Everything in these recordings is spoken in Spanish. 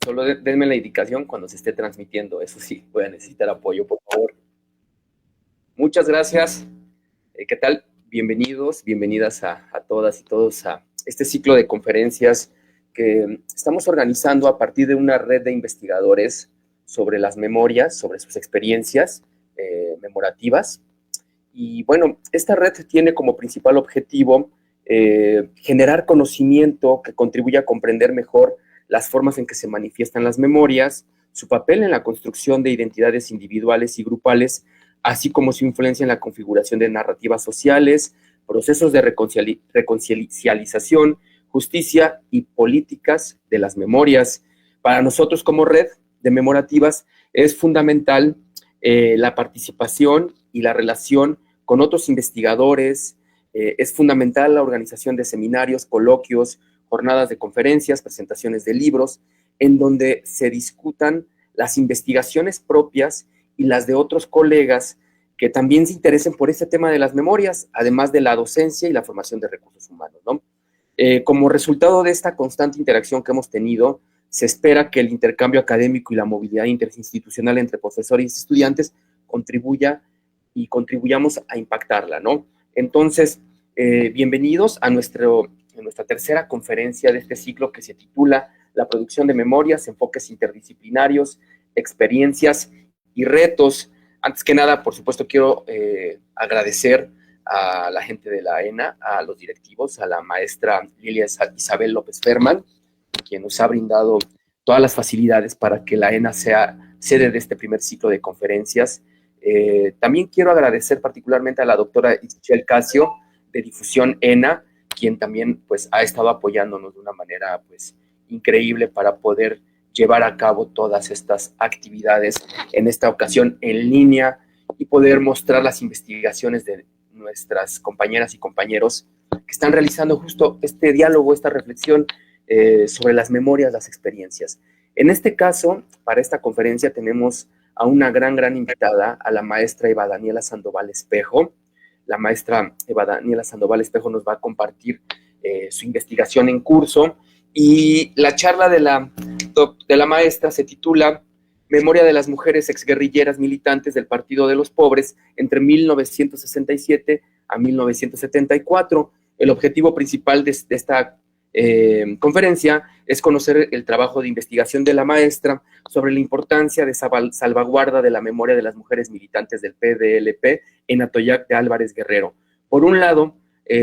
Solo denme la indicación cuando se esté transmitiendo. Eso sí, voy a necesitar apoyo, por favor. Muchas gracias. ¿Qué tal? Bienvenidos, bienvenidas a todas y todos a este ciclo de conferencias que estamos organizando a partir de una red de investigadores sobre las memorias, sobre sus experiencias memorativas. Y bueno, esta red tiene como principal objetivo generar conocimiento que contribuya a comprender mejor las formas en que se manifiestan las memorias, su papel en la construcción de identidades individuales y grupales, así como su influencia en la configuración de narrativas sociales, procesos de reconciliación, justicia y políticas de las memorias. Para nosotros como red de memorativas es fundamental la participación y la relación con otros investigadores, es fundamental la organización de seminarios, coloquios, jornadas de conferencias, presentaciones de libros, en donde se discutan las investigaciones propias y las de otros colegas que también se interesen por este tema de las memorias, además de la docencia y la formación de recursos humanos, ¿no? Como resultado de esta constante interacción que hemos tenido, se espera que el intercambio académico y la movilidad interinstitucional entre profesores y estudiantes contribuyamos a impactarla, ¿no? Entonces, bienvenidos a nuestra tercera conferencia de este ciclo que se titula La producción de memorias, enfoques interdisciplinarios, experiencias y retos. Antes que nada, por supuesto, quiero agradecer a la gente de la ENA, a los directivos, a la maestra Lilia Isabel López Ferman, quien nos ha brindado todas las facilidades para que la ENA sea sede de este primer ciclo de conferencias. También quiero agradecer particularmente a la doctora Ischel Casio, de Difusión ENA, quien también pues, ha estado apoyándonos de una manera pues, increíble para poder llevar a cabo todas estas actividades, en esta ocasión en línea, y poder mostrar las investigaciones de nuestras compañeras y compañeros que están realizando justo este diálogo, esta reflexión sobre las memorias, las experiencias. En este caso, para esta conferencia tenemos a una gran invitada, a la maestra Eva Daniela Sandoval Espejo. La maestra Eva Daniela Sandoval Espejo nos va a compartir su investigación en curso, y la charla de la maestra se titula Memoria de las mujeres exguerrilleras militantes del Partido de los Pobres entre 1967 a 1974. El objetivo principal de esta conferencia es conocer el trabajo de investigación de la maestra sobre la importancia de salvaguarda de la memoria de las mujeres militantes del PDLP en Atoyac de Álvarez Guerrero. Por un lado,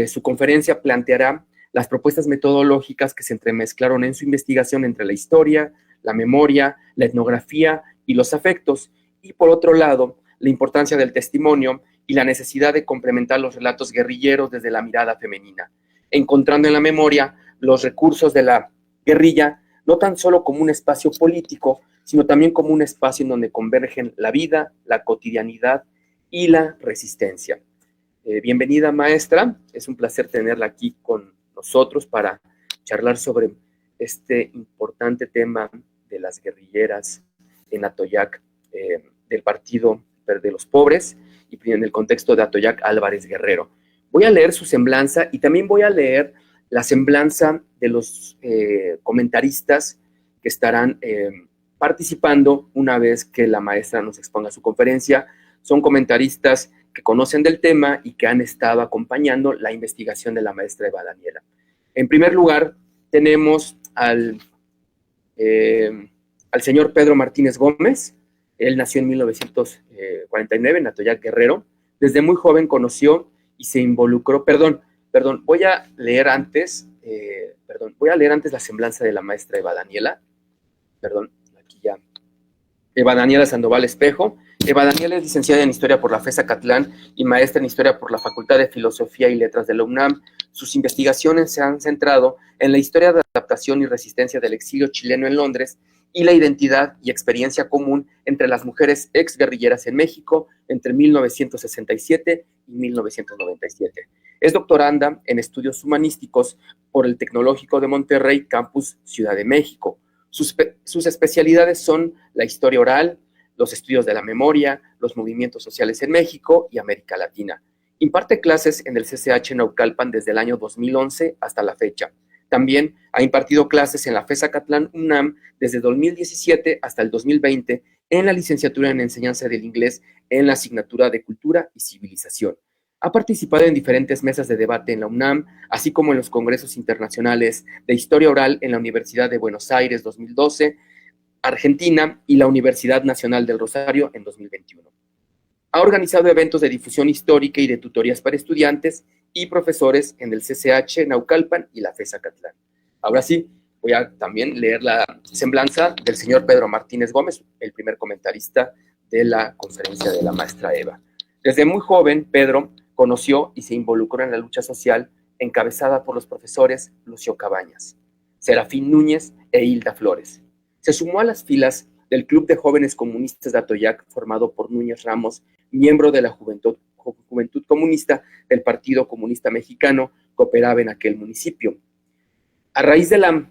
su conferencia planteará las propuestas metodológicas que se entremezclaron en su investigación entre la historia, la memoria, la etnografía y los afectos, y por otro lado, la importancia del testimonio y la necesidad de complementar los relatos guerrilleros desde la mirada femenina, encontrando en la memoria los recursos de la guerrilla, no tan solo como un espacio político, sino también como un espacio en donde convergen la vida, la cotidianidad y la resistencia. Bienvenida, maestra, es un placer tenerla aquí con nosotros para charlar sobre este importante tema de las guerrilleras en Atoyac, del Partido de los Pobres, y en el contexto de Atoyac Álvarez Guerrero. Voy a leer su semblanza y también voy a leer la semblanza de los comentaristas que estarán participando una vez que la maestra nos exponga su conferencia. Son comentaristas que conocen del tema y que han estado acompañando la investigación de la maestra Eva Daniela. En primer lugar, tenemos al señor Pedro Martínez Gómez. Él nació en 1949 en Atoyac Guerrero. Desde muy joven conoció y se involucró, voy a leer antes la semblanza de la maestra Eva Daniela, aquí ya. Eva Daniela Sandoval Espejo. Eva Daniela es licenciada en Historia por la FES Acatlán y maestra en Historia por la Facultad de Filosofía y Letras de la UNAM. Sus investigaciones se han centrado en la historia de adaptación y resistencia del exilio chileno en Londres y la identidad y experiencia común entre las mujeres exguerrilleras en México entre 1967 y 1997. Es doctoranda en Estudios Humanísticos por el Tecnológico de Monterrey, Campus Ciudad de México. Sus especialidades son la historia oral, los estudios de la memoria, los movimientos sociales en México y América Latina. Imparte clases en el CCH Naucalpan desde el año 2011 hasta la fecha. También ha impartido clases en la FES Acatlán UNAM desde 2017 hasta el 2020 en la licenciatura en enseñanza del inglés en la asignatura de Cultura y Civilización. Ha participado en diferentes mesas de debate en la UNAM, así como en los congresos internacionales de Historia Oral en la Universidad de Buenos Aires 2012, Argentina y la Universidad Nacional del Rosario en 2021. Ha organizado eventos de difusión histórica y de tutorías para estudiantes y profesores en el CCH Naucalpan y la FES Acatlán. Ahora sí, voy a también leer la semblanza del señor Pedro Martínez Gómez, el primer comentarista de la conferencia de la maestra Eva. Desde muy joven, Pedro conoció y se involucró en la lucha social encabezada por los profesores Lucio Cabañas, Serafín Núñez e Hilda Flores. Se sumó a las filas del Club de Jóvenes Comunistas de Atoyac, formado por Núñez Ramos, miembro de la Juventud Comunista del Partido Comunista Mexicano, que operaba en aquel municipio. A raíz de la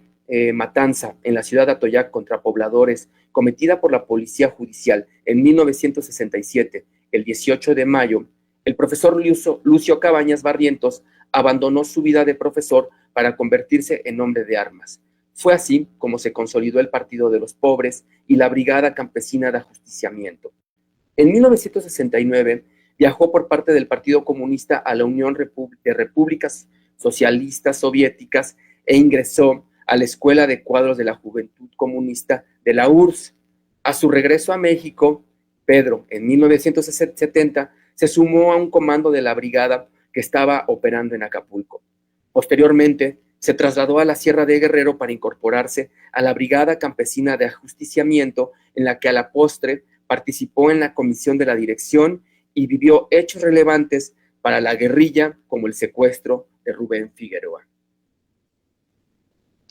matanza en la ciudad de Atoyac contra pobladores, cometida por la Policía Judicial en 1967, el 18 de mayo, el profesor Lucio Cabañas Barrientos abandonó su vida de profesor para convertirse en hombre de armas. Fue así como se consolidó el Partido de los Pobres y la Brigada Campesina de Ajusticiamiento. En 1969 viajó por parte del Partido Comunista a la Unión de Repúblicas Socialistas Soviéticas e ingresó a la Escuela de Cuadros de la Juventud Comunista de la URSS. A su regreso a México, Pedro, en 1970, se sumó a un comando de la brigada que estaba operando en Acapulco. Posteriormente, se trasladó a la Sierra de Guerrero para incorporarse a la Brigada Campesina de Ajusticiamiento, en la que a la postre participó en la comisión de la dirección y vivió hechos relevantes para la guerrilla, como el secuestro de Rubén Figueroa.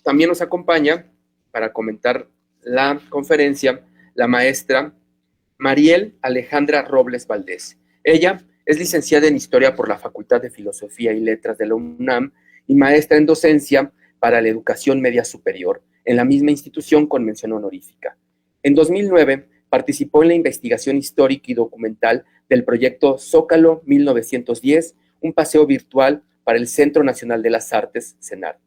También nos acompaña, para comentar la conferencia, la maestra Mariel Alejandra Robles Valdés. Ella es licenciada en Historia por la Facultad de Filosofía y Letras de la UNAM y maestra en docencia para la educación media superior en la misma institución con mención honorífica. En 2009 participó en la investigación histórica y documental del proyecto Zócalo 1910, un paseo virtual para el Centro Nacional de las Artes, CENART.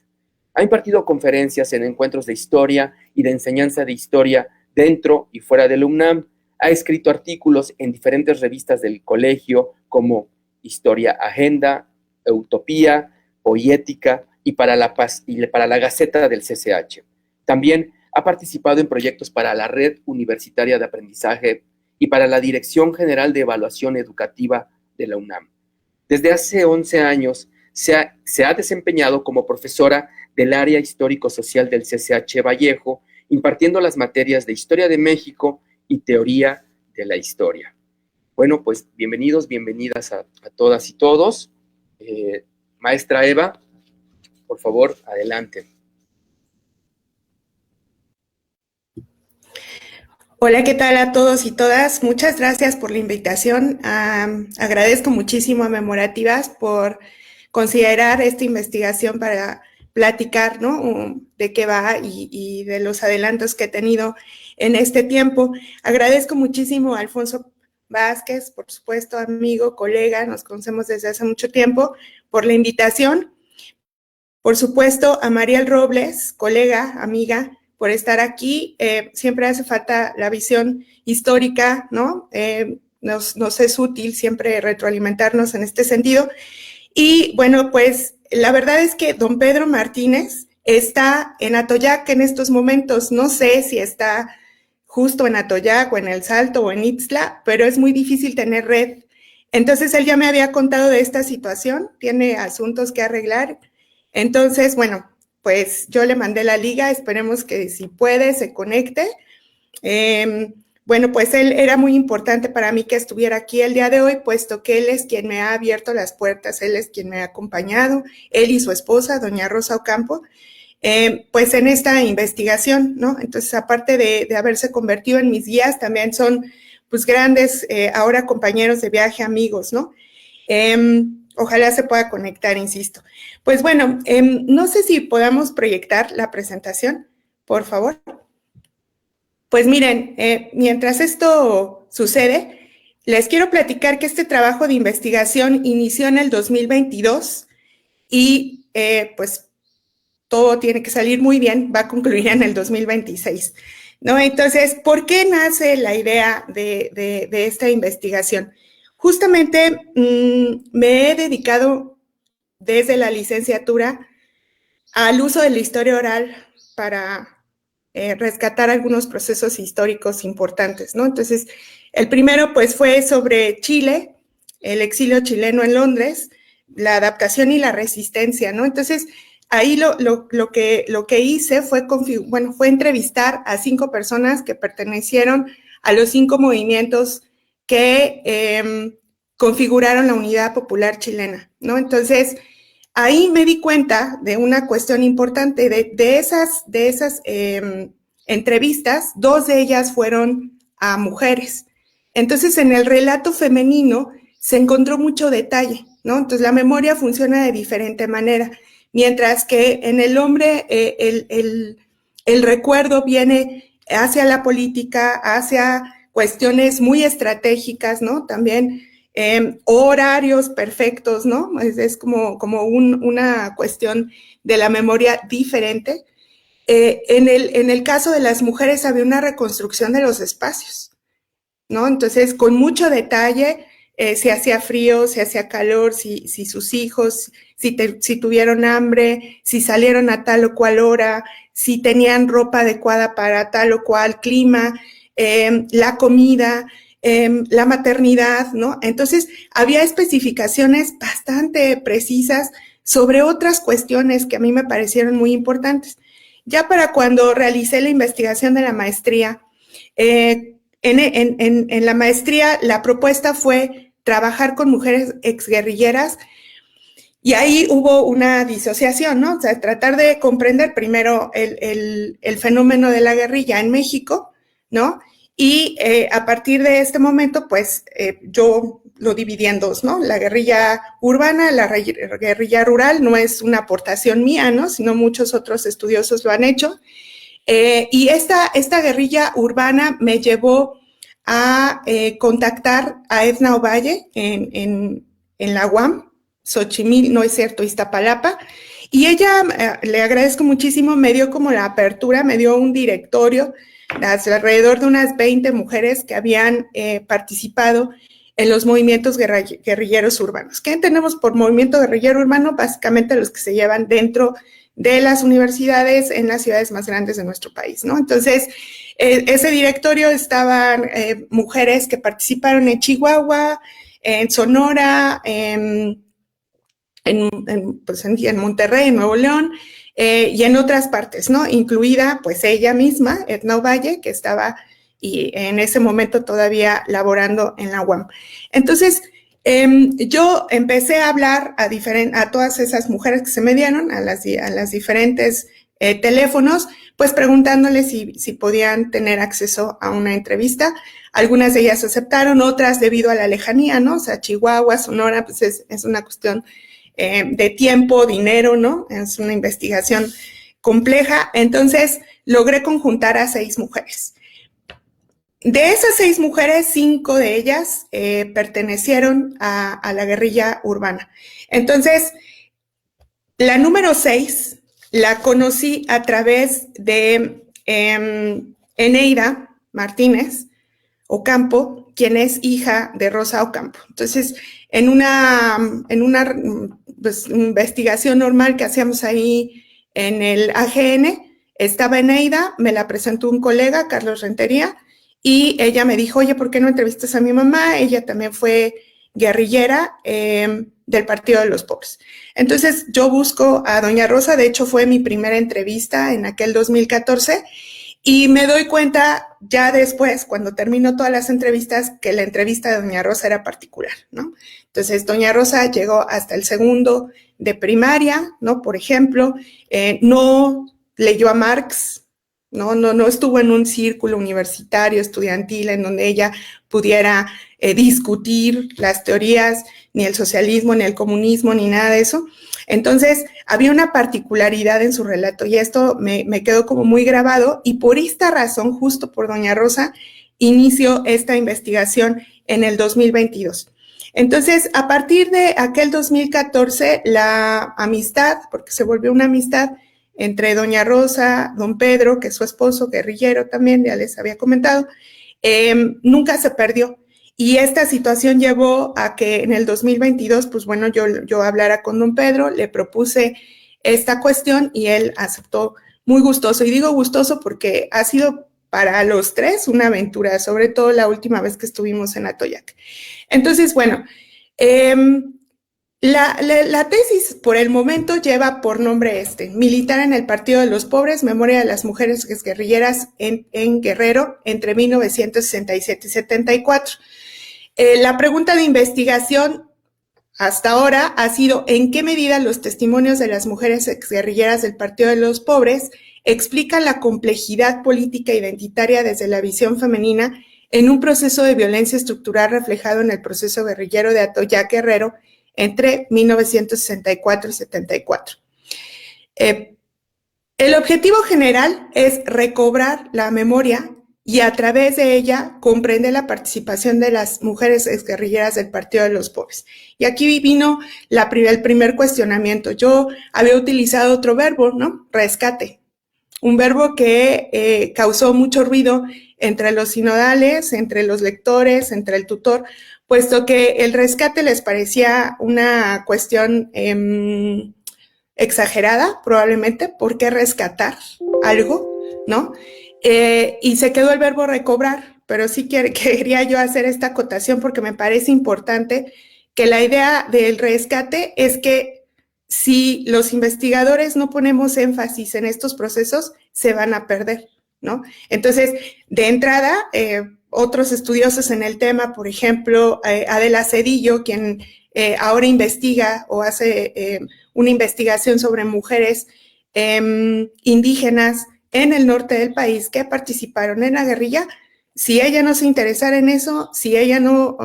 Ha impartido conferencias en encuentros de historia y de enseñanza de historia dentro y fuera de la UNAM. Ha escrito artículos en diferentes revistas del colegio como Historia Agenda, Utopía, Poética y para la Gaceta del CCH. También ha participado en proyectos para la Red Universitaria de Aprendizaje y para la Dirección General de Evaluación Educativa de la UNAM. Desde hace 11 años se ha desempeñado como profesora del área histórico-social del CCH Vallejo, impartiendo las materias de Historia de México y Teoría de la Historia. Bueno, pues bienvenidos, bienvenidas a todas y todos. Maestra Eva, por favor, adelante. Hola, ¿qué tal a todos y todas? Muchas gracias por la invitación. Agradezco muchísimo a Memorativas por considerar esta investigación para platicar, ¿no?, de qué va y de los adelantos que he tenido en este tiempo. Agradezco muchísimo a Alfonso Vázquez, por supuesto, amigo, colega, nos conocemos desde hace mucho tiempo, por la invitación. Por supuesto, a Mariel Robles, colega, amiga, por estar aquí. Siempre hace falta la visión histórica, ¿no? Nos es útil siempre retroalimentarnos en este sentido. Y bueno, pues la verdad es que don Pedro Martínez está en Atoyac en estos momentos. No sé si está justo en Atoyac o en El Salto o en Ixtla, pero es muy difícil tener red. Entonces él ya me había contado de esta situación, tiene asuntos que arreglar. Entonces, bueno, pues yo le mandé la liga, esperemos que si puede se conecte. Bueno, pues él era muy importante para mí que estuviera aquí el día de hoy, puesto que él es quien me ha abierto las puertas, él es quien me ha acompañado, él y su esposa, doña Rosa Ocampo, pues en esta investigación, ¿no? Entonces, aparte de haberse convertido en mis guías, también son pues grandes, ahora compañeros de viaje, amigos, ¿no? Ojalá se pueda conectar, insisto. Pues bueno, no sé si podamos proyectar la presentación, por favor. Pues miren, mientras esto sucede, les quiero platicar que este trabajo de investigación inició en el 2022 y pues todo tiene que salir muy bien, va a concluir en el 2026, ¿no? Entonces, ¿por qué nace la idea de esta investigación? Justamente me he dedicado desde la licenciatura al uso de la historia oral para rescatar algunos procesos históricos importantes, ¿no? Entonces, el primero pues fue sobre Chile, el exilio chileno en Londres, la adaptación y la resistencia, ¿no? Entonces, ahí lo que hice fue, fue entrevistar a 5 personas que pertenecieron a los 5 movimientos que configuraron la Unidad Popular Chilena, ¿no? Entonces, ahí me di cuenta de una cuestión importante. De esas entrevistas, 2 de ellas fueron a mujeres. Entonces, en el relato femenino se encontró mucho detalle, ¿no? Entonces, la memoria funciona de diferente manera, mientras que en el hombre el recuerdo viene hacia la política, hacia cuestiones muy estratégicas, ¿no? También horarios perfectos, ¿no? Es como una cuestión de la memoria diferente. En el caso de las mujeres había una reconstrucción de los espacios, ¿no? Entonces, con mucho detalle, si hacía frío, si hacía calor, si sus hijos, si tuvieron hambre, si salieron a tal o cual hora, si tenían ropa adecuada para tal o cual clima, la comida, la maternidad, ¿no? Entonces, había especificaciones bastante precisas sobre otras cuestiones que a mí me parecieron muy importantes. Ya para cuando realicé la investigación de la maestría, en la maestría la propuesta fue trabajar con mujeres exguerrilleras y ahí hubo una disociación, ¿no? O sea, tratar de comprender primero el fenómeno de la guerrilla en México, ¿no? Y a partir de este momento, pues yo lo dividí en 2, ¿no? La guerrilla urbana, la guerrilla rural, no es una aportación mía, ¿no? Sino muchos otros estudiosos lo han hecho. Y esta guerrilla urbana me llevó a contactar a Edna Ovalle en la UAM, Xochimilco, no es cierto, Iztapalapa, y ella, le agradezco muchísimo, me dio como la apertura, me dio un directorio, alrededor de unas 20 mujeres que habían participado en los movimientos guerrilleros urbanos. ¿Qué entendemos por movimiento guerrillero urbano? Básicamente los que se llevan dentro de las universidades en las ciudades más grandes de nuestro país, ¿no? Entonces, ese directorio estaban mujeres que participaron en Chihuahua, en Sonora, pues en Monterrey, en Nuevo León, y en otras partes, ¿no? Incluida, pues, ella misma, Edna Ovalle, que estaba y en ese momento todavía laborando en la UAM. Entonces, yo empecé a hablar a todas esas mujeres que se me dieron, a las diferentes teléfonos, pues preguntándoles si podían tener acceso a una entrevista. Algunas de ellas aceptaron, otras debido a la lejanía, ¿no? O sea, Chihuahua, Sonora, pues es una cuestión de tiempo, dinero, ¿no? Es una investigación compleja. Entonces, logré conjuntar a 6 mujeres. De esas 6 mujeres, 5 de ellas pertenecieron a la guerrilla urbana. Entonces, la número 6 la conocí a través de Eneida Martínez Ocampo, quien es hija de Rosa Ocampo. Entonces, en una pues, investigación normal que hacíamos ahí en el AGN, estaba Eneida, me la presentó un colega, Carlos Rentería, y ella me dijo, oye, ¿por qué no entrevistas a mi mamá? Ella también fue guerrillera del Partido de los Pobres. Entonces, yo busco a doña Rosa, de hecho fue mi primera entrevista en aquel 2014, y me doy cuenta ya después, cuando termino todas las entrevistas, que la entrevista de doña Rosa era particular, ¿no? Entonces, doña Rosa llegó hasta el segundo de primaria, ¿no? Por ejemplo, no leyó a Marx, no estuvo en un círculo universitario, estudiantil, en donde ella pudiera discutir las teorías, ni el socialismo, ni el comunismo, ni nada de eso. Entonces, había una particularidad en su relato y esto me quedó como muy grabado y por esta razón, justo por doña Rosa, inició esta investigación en el 2022. Entonces, a partir de aquel 2014, la amistad, porque se volvió una amistad, entre doña Rosa, don Pedro, que es su esposo, guerrillero también, ya les había comentado, nunca se perdió. Y esta situación llevó a que en el 2022, pues bueno, yo hablara con don Pedro, le propuse esta cuestión y él aceptó muy gustoso. Y digo gustoso porque ha sido para los tres una aventura, sobre todo la última vez que estuvimos en Atoyac. Entonces, bueno, la tesis por el momento lleva por nombre Militar en el Partido de los Pobres, Memoria de las Mujeres Guerrilleras en Guerrero entre 1967 y 74. La pregunta de investigación hasta ahora ha sido ¿en qué medida los testimonios de las mujeres exguerrilleras del Partido de los Pobres explican la complejidad política identitaria desde la visión femenina en un proceso de violencia estructural reflejado en el proceso guerrillero de Atoyac Guerrero entre 1964 y 74? El objetivo general es recobrar la memoria y a través de ella comprende la participación de las mujeres exguerrilleras del Partido de los Pobres. Y aquí vino el primer cuestionamiento. Yo había utilizado otro verbo, ¿no? Rescate. Un verbo que causó mucho ruido entre los sinodales, entre los lectores, entre el tutor, puesto que el rescate les parecía una cuestión exagerada, probablemente. ¿Por qué rescatar algo, no? Y se quedó el verbo recobrar, pero sí quería yo hacer esta acotación porque me parece importante que la idea del rescate es que si los investigadores no ponemos énfasis en estos procesos, se van a perder, ¿no? Entonces, de entrada, otros estudiosos en el tema, por ejemplo, Adela Cedillo, quien ahora investiga o hace una investigación sobre mujeres indígenas en el norte del país que participaron en la guerrilla, si ella no se interesara en eso, si ella no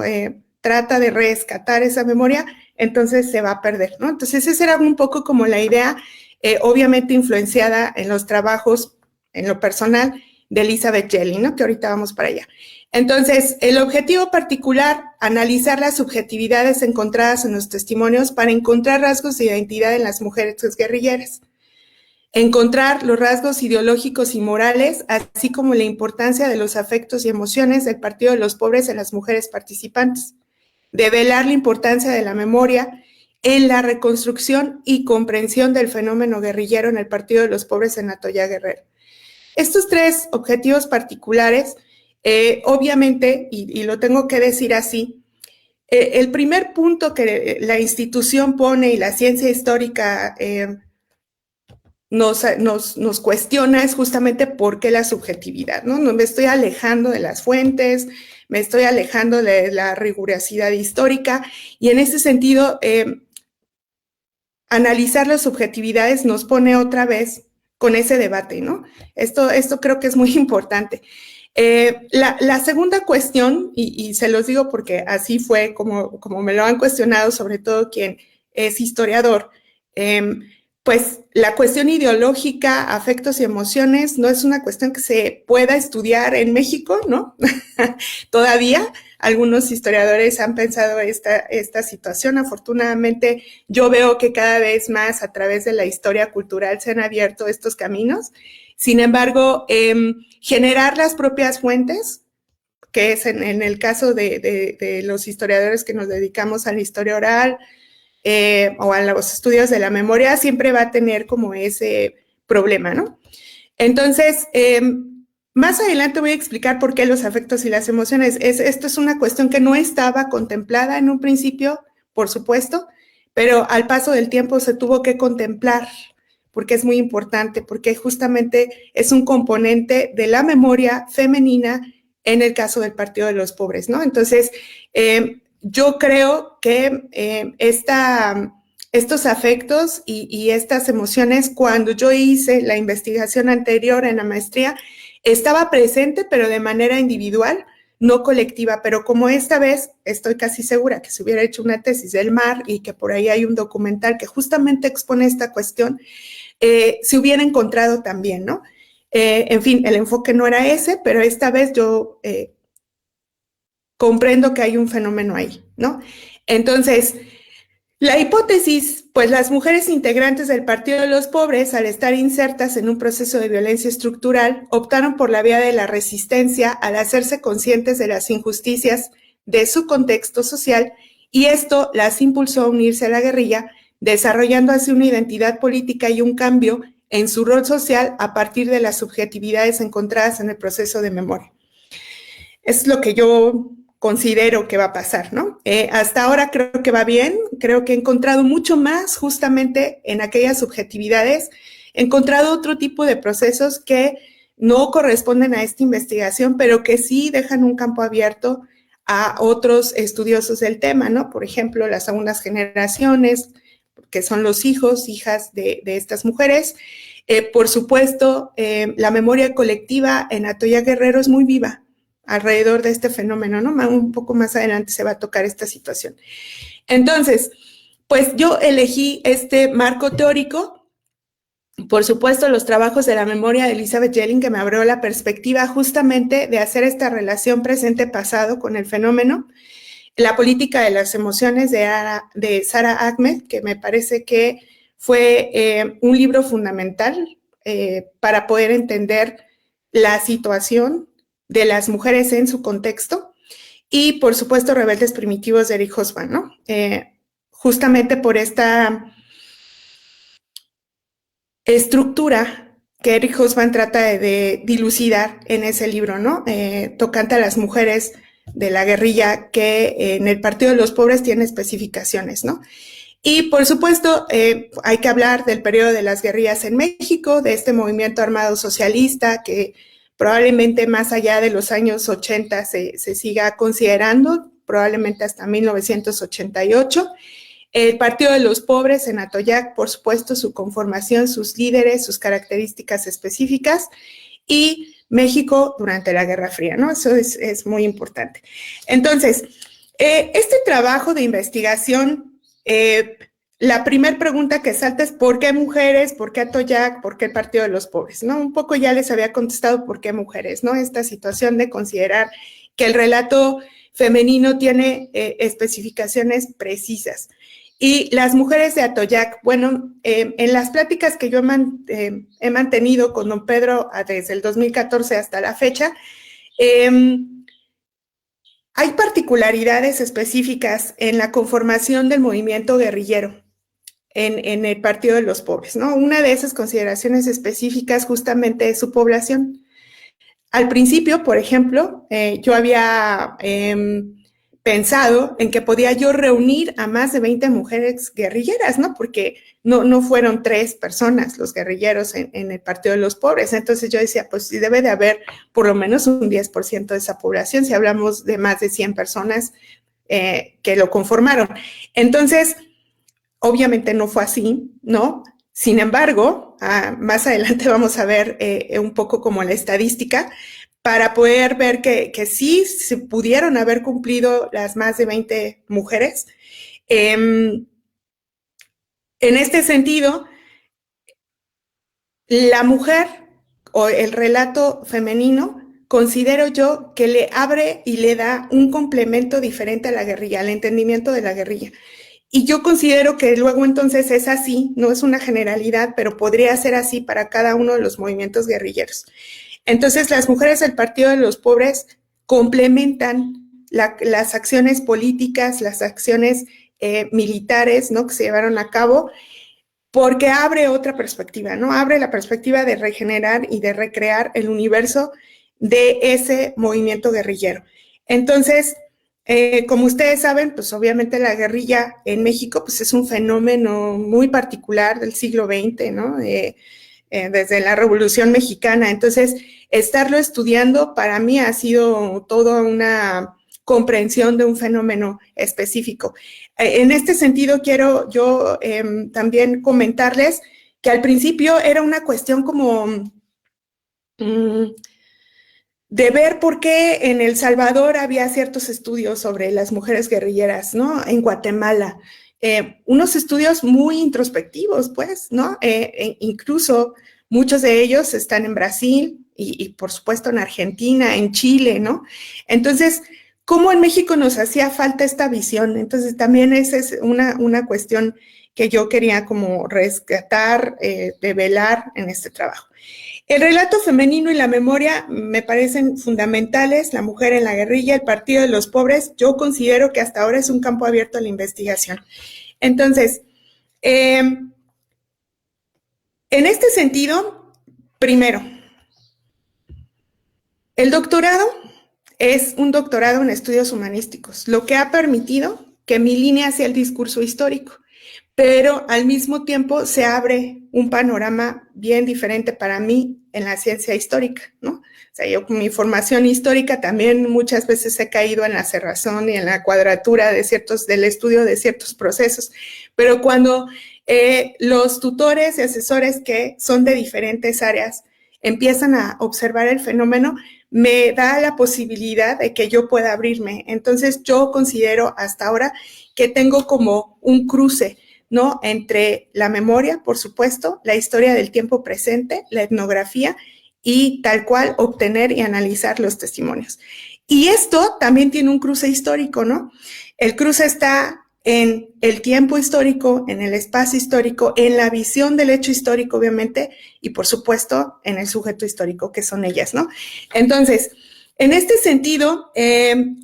trata de rescatar esa memoria, entonces se va a perder, ¿no? Entonces esa era un poco como la idea, obviamente influenciada en los trabajos, en lo personal, de Elizabeth Jelly, ¿no? Que ahorita vamos para allá. Entonces, el objetivo particular, analizar las subjetividades encontradas en los testimonios para encontrar rasgos de identidad en las mujeres guerrilleras. Encontrar los rasgos ideológicos y morales, así como la importancia de los afectos y emociones del Partido de los Pobres en las mujeres participantes. Develar la importancia de la memoria en la reconstrucción y comprensión del fenómeno guerrillero en el Partido de los Pobres en Atoyac Guerrero. Estos tres objetivos particulares, obviamente, y lo tengo que decir así, el primer punto que la institución pone y la ciencia histórica nos cuestiona es justamente por qué la subjetividad, ¿no? Me estoy alejando de las fuentes, me estoy alejando de la rigurosidad histórica y en ese sentido, analizar las subjetividades nos pone otra vez con ese debate, ¿no? Esto creo que es muy importante. La segunda cuestión, y se los digo porque así fue como me lo han cuestionado, sobre todo quien es historiador, pues la cuestión ideológica, afectos y emociones no es una cuestión que se pueda estudiar en México, ¿no? Todavía algunos historiadores han pensado esta situación. Afortunadamente, yo veo que cada vez más a través de la historia cultural se han abierto estos caminos. Sin embargo, generar las propias fuentes, que es en el caso de los historiadores que nos dedicamos a la historia oral, o a los estudios de la memoria, siempre va a tener como ese problema, ¿no? Entonces, más adelante voy a explicar por qué los afectos y las emociones. Esto es una cuestión que no estaba contemplada en un principio, por supuesto, pero al paso del tiempo se tuvo que contemplar, porque es muy importante, porque justamente es un componente de la memoria femenina en el caso del Partido de los Pobres, ¿no? Entonces, yo creo que estos afectos y estas emociones, cuando yo hice la investigación anterior en la maestría, estaba presente, pero de manera individual, no colectiva. Pero como esta vez estoy casi segura que se hubiera hecho una tesis del mar y que por ahí hay un documental que justamente expone esta cuestión, se hubiera encontrado también, ¿no? En fin, el enfoque no era ese, pero esta vez yo comprendo que hay un fenómeno ahí, ¿no? Entonces, La hipótesis, pues las mujeres integrantes del Partido de los Pobres, al estar insertas en un proceso de violencia estructural, optaron por la vía de la resistencia al hacerse conscientes de las injusticias de su contexto social, y esto las impulsó a unirse a la guerrilla, desarrollando así una identidad política y un cambio en su rol social a partir de las subjetividades encontradas en el proceso de memoria. Es lo que yo considero que va a pasar, ¿no? Hasta ahora creo que va bien, creo que he encontrado mucho más justamente en aquellas subjetividades, he encontrado otro tipo de procesos que no corresponden a esta investigación, pero que sí dejan un campo abierto a otros estudiosos del tema, ¿no? Por ejemplo, las segundas generaciones, que son los hijos, hijas de estas mujeres. Por supuesto, la memoria colectiva en Atoyac Guerrero es muy viva alrededor de este fenómeno, ¿no? Un poco más adelante se va a tocar esta situación. Entonces, pues yo elegí este marco teórico, por supuesto, los trabajos de la memoria de Elizabeth Jelling, que me abrió la perspectiva justamente de hacer esta relación presente-pasado con el fenómeno, la política de las emociones de Sara Ahmed, que me parece que fue un libro fundamental para poder entender la situación de las mujeres en su contexto, y por supuesto Rebeldes Primitivos de Eric Hobsbawm, ¿no? Justamente por esta estructura que Eric Hobsbawm trata de dilucidar en ese libro, ¿no? Tocante a las mujeres de la guerrilla, que en el Partido de los Pobres tiene especificaciones, ¿no? Y por supuesto hay que hablar del periodo de las guerrillas en México, de este movimiento armado socialista que probablemente más allá de los años 80 se siga considerando, probablemente hasta 1988. El Partido de los Pobres en Atoyac, por supuesto, su conformación, sus líderes, sus características específicas, y México durante la Guerra Fría, ¿no? Eso es muy importante. Entonces, este trabajo de investigación, la primera pregunta que salta es ¿por qué mujeres? ¿Por qué Atoyac? ¿Por qué el Partido de los Pobres? ¿No? Un poco ya les había contestado por qué mujeres, ¿no? Esta situación de considerar que el relato femenino tiene especificaciones precisas. Y las mujeres de Atoyac, bueno, en las pláticas que yo he mantenido con don Pedro desde el 2014 hasta la fecha, hay particularidades específicas en la conformación del movimiento guerrillero en el Partido de los Pobres, ¿no? Una de esas consideraciones específicas justamente es su población. Al principio, por ejemplo, yo había pensado en que podía yo reunir a más de 20 mujeres guerrilleras, ¿no? Porque no fueron 3 personas los guerrilleros en el Partido de los Pobres. Entonces yo decía, pues sí debe de haber por lo menos un 10% de esa población, si hablamos de más de 100 personas que lo conformaron. Entonces, obviamente no fue así, ¿no? Sin embargo, más adelante vamos a ver un poco como la estadística, para poder ver que sí se pudieron haber cumplido las más de 20 mujeres. En este sentido, la mujer o el relato femenino, considero yo que le abre y le da un complemento diferente a la guerrilla, al entendimiento de la guerrilla. Y yo considero que luego entonces es así, no es una generalidad, pero podría ser así para cada uno de los movimientos guerrilleros. Entonces, las mujeres del Partido de los Pobres complementan las acciones políticas, las acciones militares, ¿no? Que se llevaron a cabo, porque abre otra perspectiva, ¿no? Abre la perspectiva de regenerar y de recrear el universo de ese movimiento guerrillero. Entonces, como ustedes saben, pues obviamente la guerrilla en México pues es un fenómeno muy particular del siglo XX, ¿no? Desde la Revolución Mexicana. Entonces, estarlo estudiando para mí ha sido toda una comprensión de un fenómeno específico. En este sentido, quiero yo también comentarles que al principio era una cuestión como de ver por qué en El Salvador había ciertos estudios sobre las mujeres guerrilleras, ¿no? En Guatemala. Unos estudios muy introspectivos, pues, ¿no? Incluso muchos de ellos están en Brasil y por supuesto en Argentina, en Chile, ¿no? Entonces, cómo en México nos hacía falta esta visión. Entonces también esa es una cuestión que yo quería como rescatar, develar en este trabajo. El relato femenino y la memoria me parecen fundamentales. La mujer en la guerrilla, el partido de los pobres, yo considero que hasta ahora es un campo abierto a la investigación. Entonces, en este sentido, primero, el doctorado es un doctorado en estudios humanísticos, lo que ha permitido que mi línea sea el discurso histórico, pero al mismo tiempo se abre un panorama bien diferente para mí en la ciencia histórica, ¿no? O sea, yo con mi formación histórica también muchas veces he caído en la cerrazón y en la cuadratura del estudio de ciertos procesos, pero cuando los tutores y asesores que son de diferentes áreas empiezan a observar el fenómeno, me da la posibilidad de que yo pueda abrirme. Entonces, yo considero hasta ahora que tengo como un cruce, ¿no? Entre la memoria, por supuesto, la historia del tiempo presente, la etnografía y tal cual obtener y analizar los testimonios. Y esto también tiene un cruce histórico, ¿no? El cruce está en el tiempo histórico, en el espacio histórico, en la visión del hecho histórico, obviamente, y por supuesto en el sujeto histórico, que son ellas, ¿no? Entonces, en este sentido,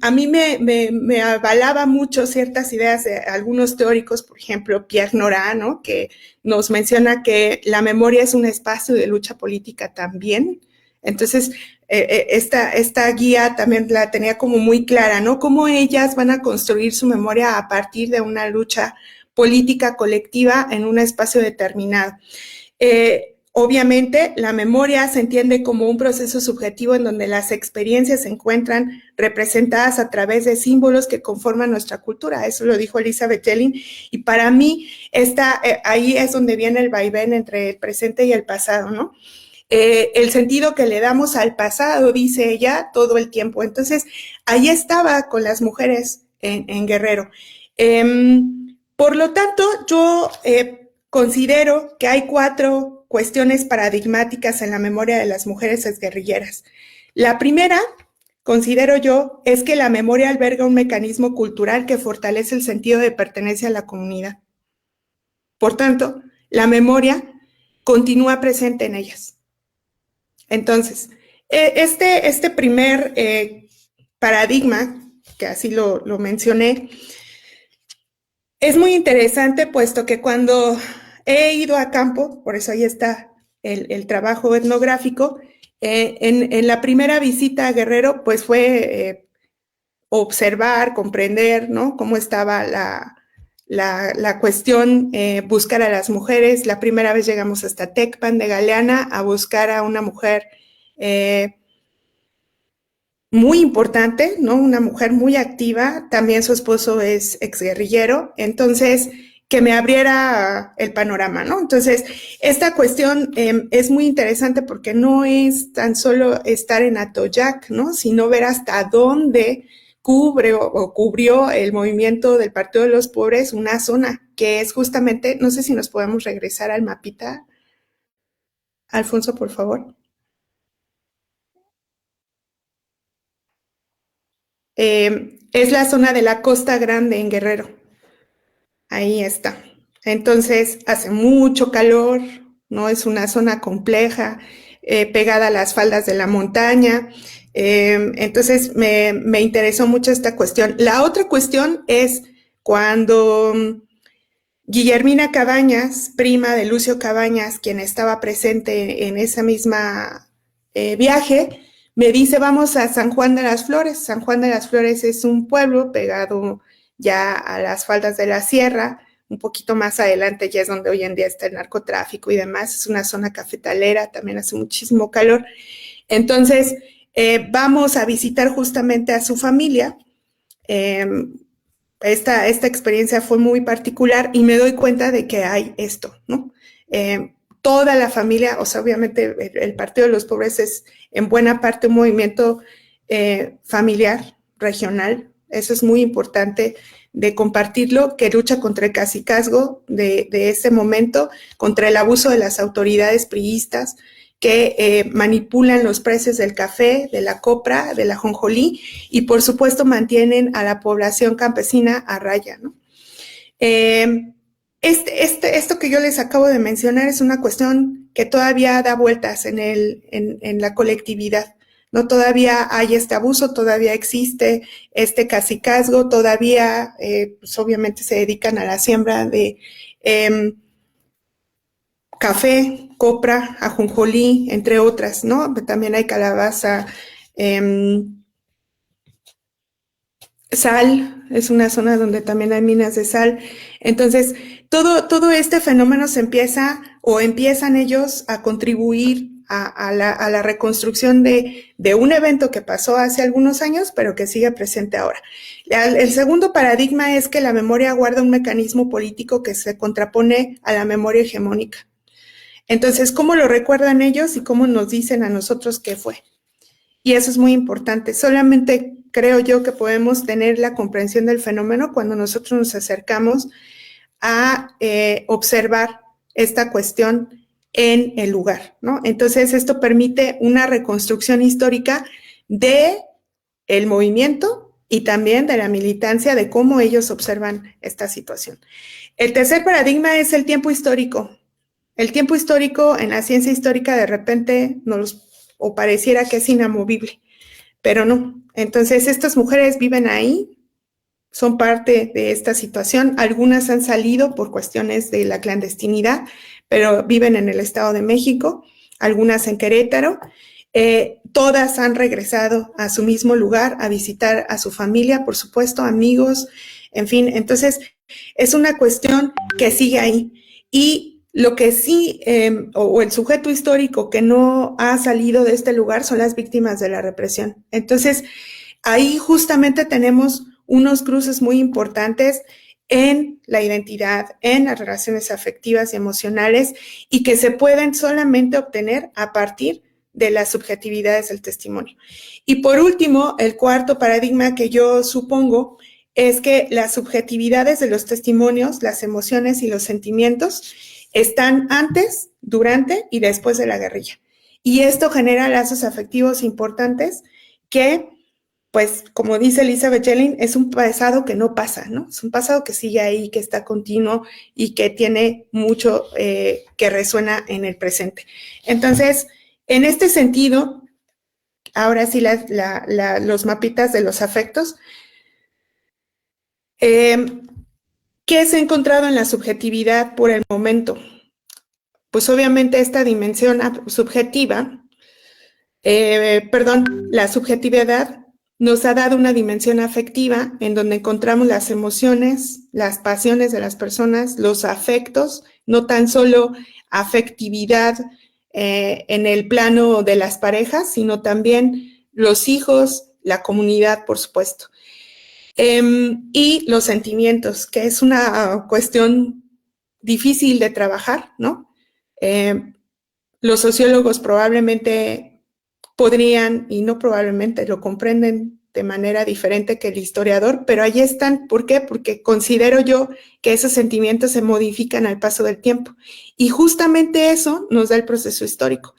a mí me avalaba mucho ciertas ideas de algunos teóricos, por ejemplo, Pierre Nora, ¿no? Que nos menciona que la memoria es un espacio de lucha política también. Entonces, esta guía también la tenía como muy clara, ¿no? Cómo ellas van a construir su memoria a partir de una lucha política colectiva en un espacio determinado. Obviamente, la memoria se entiende como un proceso subjetivo en donde las experiencias se encuentran representadas a través de símbolos que conforman nuestra cultura. Eso lo dijo Elizabeth Jelin. Y para mí, ahí es donde viene el vaivén entre el presente y el pasado, ¿no? El sentido que le damos al pasado, dice ella, todo el tiempo. Entonces, ahí estaba con las mujeres en Guerrero. Por lo tanto, yo considero que hay 4 cuestiones paradigmáticas en la memoria de las mujeres exguerrilleras. La primera, considero yo, es que la memoria alberga un mecanismo cultural que fortalece el sentido de pertenencia a la comunidad. Por tanto, la memoria continúa presente en ellas. Entonces, este primer paradigma, que así lo mencioné, es muy interesante, puesto que cuando he ido a campo, por eso ahí está el trabajo etnográfico, en la primera visita a Guerrero, pues fue observar, comprender, ¿no? Cómo estaba la cuestión, buscar a las mujeres. La primera vez llegamos hasta Tecpan de Galeana a buscar a una mujer muy importante, ¿no? Una mujer muy activa. También su esposo es exguerrillero. Entonces, que me abriera el panorama, ¿no? Entonces, esta cuestión es muy interesante porque no es tan solo estar en Atoyac, ¿no? Sino ver hasta dónde cubre o cubrió el movimiento del Partido de los Pobres una zona que es justamente, no sé si nos podemos regresar al mapita. Alfonso, por favor. Es la zona de la Costa Grande en Guerrero. Ahí está. Entonces, hace mucho calor, ¿no? Es una zona compleja, pegada a las faldas de la montaña. Entonces, me interesó mucho esta cuestión. La otra cuestión es cuando Guillermina Cabañas, prima de Lucio Cabañas, quien estaba presente en esa misma viaje, me dice, vamos a San Juan de las Flores. San Juan de las Flores es un pueblo pegado ya a las faldas de la sierra, un poquito más adelante ya es donde hoy en día está el narcotráfico y demás, es una zona cafetalera, también hace muchísimo calor. Entonces, vamos a visitar justamente a su familia. Esta experiencia fue muy particular y me doy cuenta de que hay esto, ¿no? Toda la familia, o sea, obviamente el Partido de los Pobres es en buena parte un movimiento familiar, regional. Eso es muy importante de compartirlo, que lucha contra el cacicazgo de ese momento, contra el abuso de las autoridades priistas que manipulan los precios del café, de la copra, del ajonjolí y por supuesto mantienen a la población campesina a raya, ¿no? Esto que yo les acabo de mencionar es una cuestión que todavía da vueltas en la colectividad, ¿no? Todavía hay este abuso, todavía existe este cacicazgo, todavía, pues obviamente se dedican a la siembra de café, copra, ajonjolí, entre otras, ¿no? También hay calabaza, sal, es una zona donde también hay minas de sal. Entonces, todo este fenómeno empiezan ellos a contribuir a la reconstrucción de un evento que pasó hace algunos años, pero que sigue presente ahora. El segundo paradigma es que la memoria guarda un mecanismo político que se contrapone a la memoria hegemónica. Entonces, ¿cómo lo recuerdan ellos y cómo nos dicen a nosotros qué fue? Y eso es muy importante. Solamente creo yo que podemos tener la comprensión del fenómeno cuando nosotros nos acercamos a observar esta cuestión en el lugar, ¿no? Entonces, esto permite una reconstrucción histórica de el movimiento y también de la militancia, de cómo ellos observan esta situación. El tercer paradigma es el tiempo histórico. El tiempo histórico en la ciencia histórica de repente o pareciera que es inamovible, pero no. Entonces, estas mujeres viven ahí, son parte de esta situación. Algunas han salido por cuestiones de la clandestinidad, pero viven en el Estado de México, algunas en Querétaro. Todas han regresado a su mismo lugar a visitar a su familia, por supuesto, amigos, en fin. Entonces, es una cuestión que sigue ahí. Y lo que sí, o el sujeto histórico que no ha salido de este lugar son las víctimas de la represión. Entonces, ahí justamente tenemos unos cruces muy importantes en la identidad, en las relaciones afectivas y emocionales, y que se pueden solamente obtener a partir de las subjetividades del testimonio. Y por último, el cuarto paradigma que yo supongo es que las subjetividades de los testimonios, las emociones y los sentimientos están antes, durante y después de la guerrilla. Y esto genera lazos afectivos importantes que, pues, como dice Elizabeth Jelling, es un pasado que no pasa, ¿no? Es un pasado que sigue ahí, que está continuo y que tiene mucho que resuena en el presente. Entonces, en este sentido, ahora sí los mapitas de los afectos, ¿qué se ha encontrado en la subjetividad por el momento? Pues obviamente esta dimensión subjetiva, la subjetividad nos ha dado una dimensión afectiva en donde encontramos las emociones, las pasiones de las personas, los afectos, no tan solo afectividad en el plano de las parejas, sino también los hijos, la comunidad, por supuesto. Y los sentimientos, que es una cuestión difícil de trabajar, ¿no? Los sociólogos probablemente podrían, y no probablemente, lo comprenden de manera diferente que el historiador, pero ahí están. ¿Por qué? Porque considero yo que esos sentimientos se modifican al paso del tiempo. Y justamente eso nos da el proceso histórico.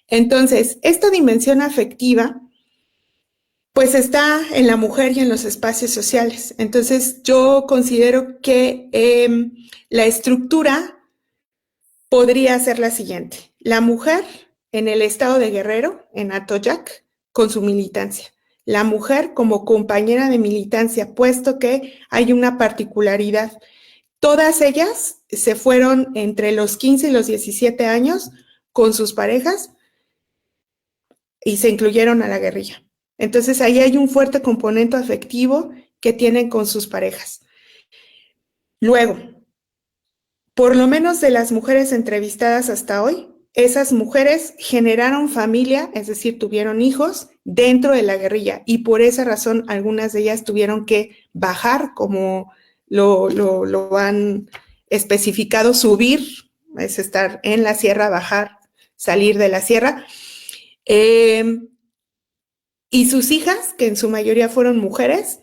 Entonces, esta dimensión afectiva pues está en la mujer y en los espacios sociales. Entonces, yo considero que la estructura podría ser la siguiente. La mujer en el estado de Guerrero, en Atoyac, con su militancia. La mujer como compañera de militancia, puesto que hay una particularidad. Todas ellas se fueron entre los 15 y los 17 años con sus parejas y se incluyeron a la guerrilla. Entonces, ahí hay un fuerte componente afectivo que tienen con sus parejas. Luego, por lo menos de las mujeres entrevistadas hasta hoy, esas mujeres generaron familia, es decir, tuvieron hijos dentro de la guerrilla y por esa razón algunas de ellas tuvieron que bajar, como lo han especificado, subir, es estar en la sierra, bajar, salir de la sierra. Y sus hijas, que en su mayoría fueron mujeres,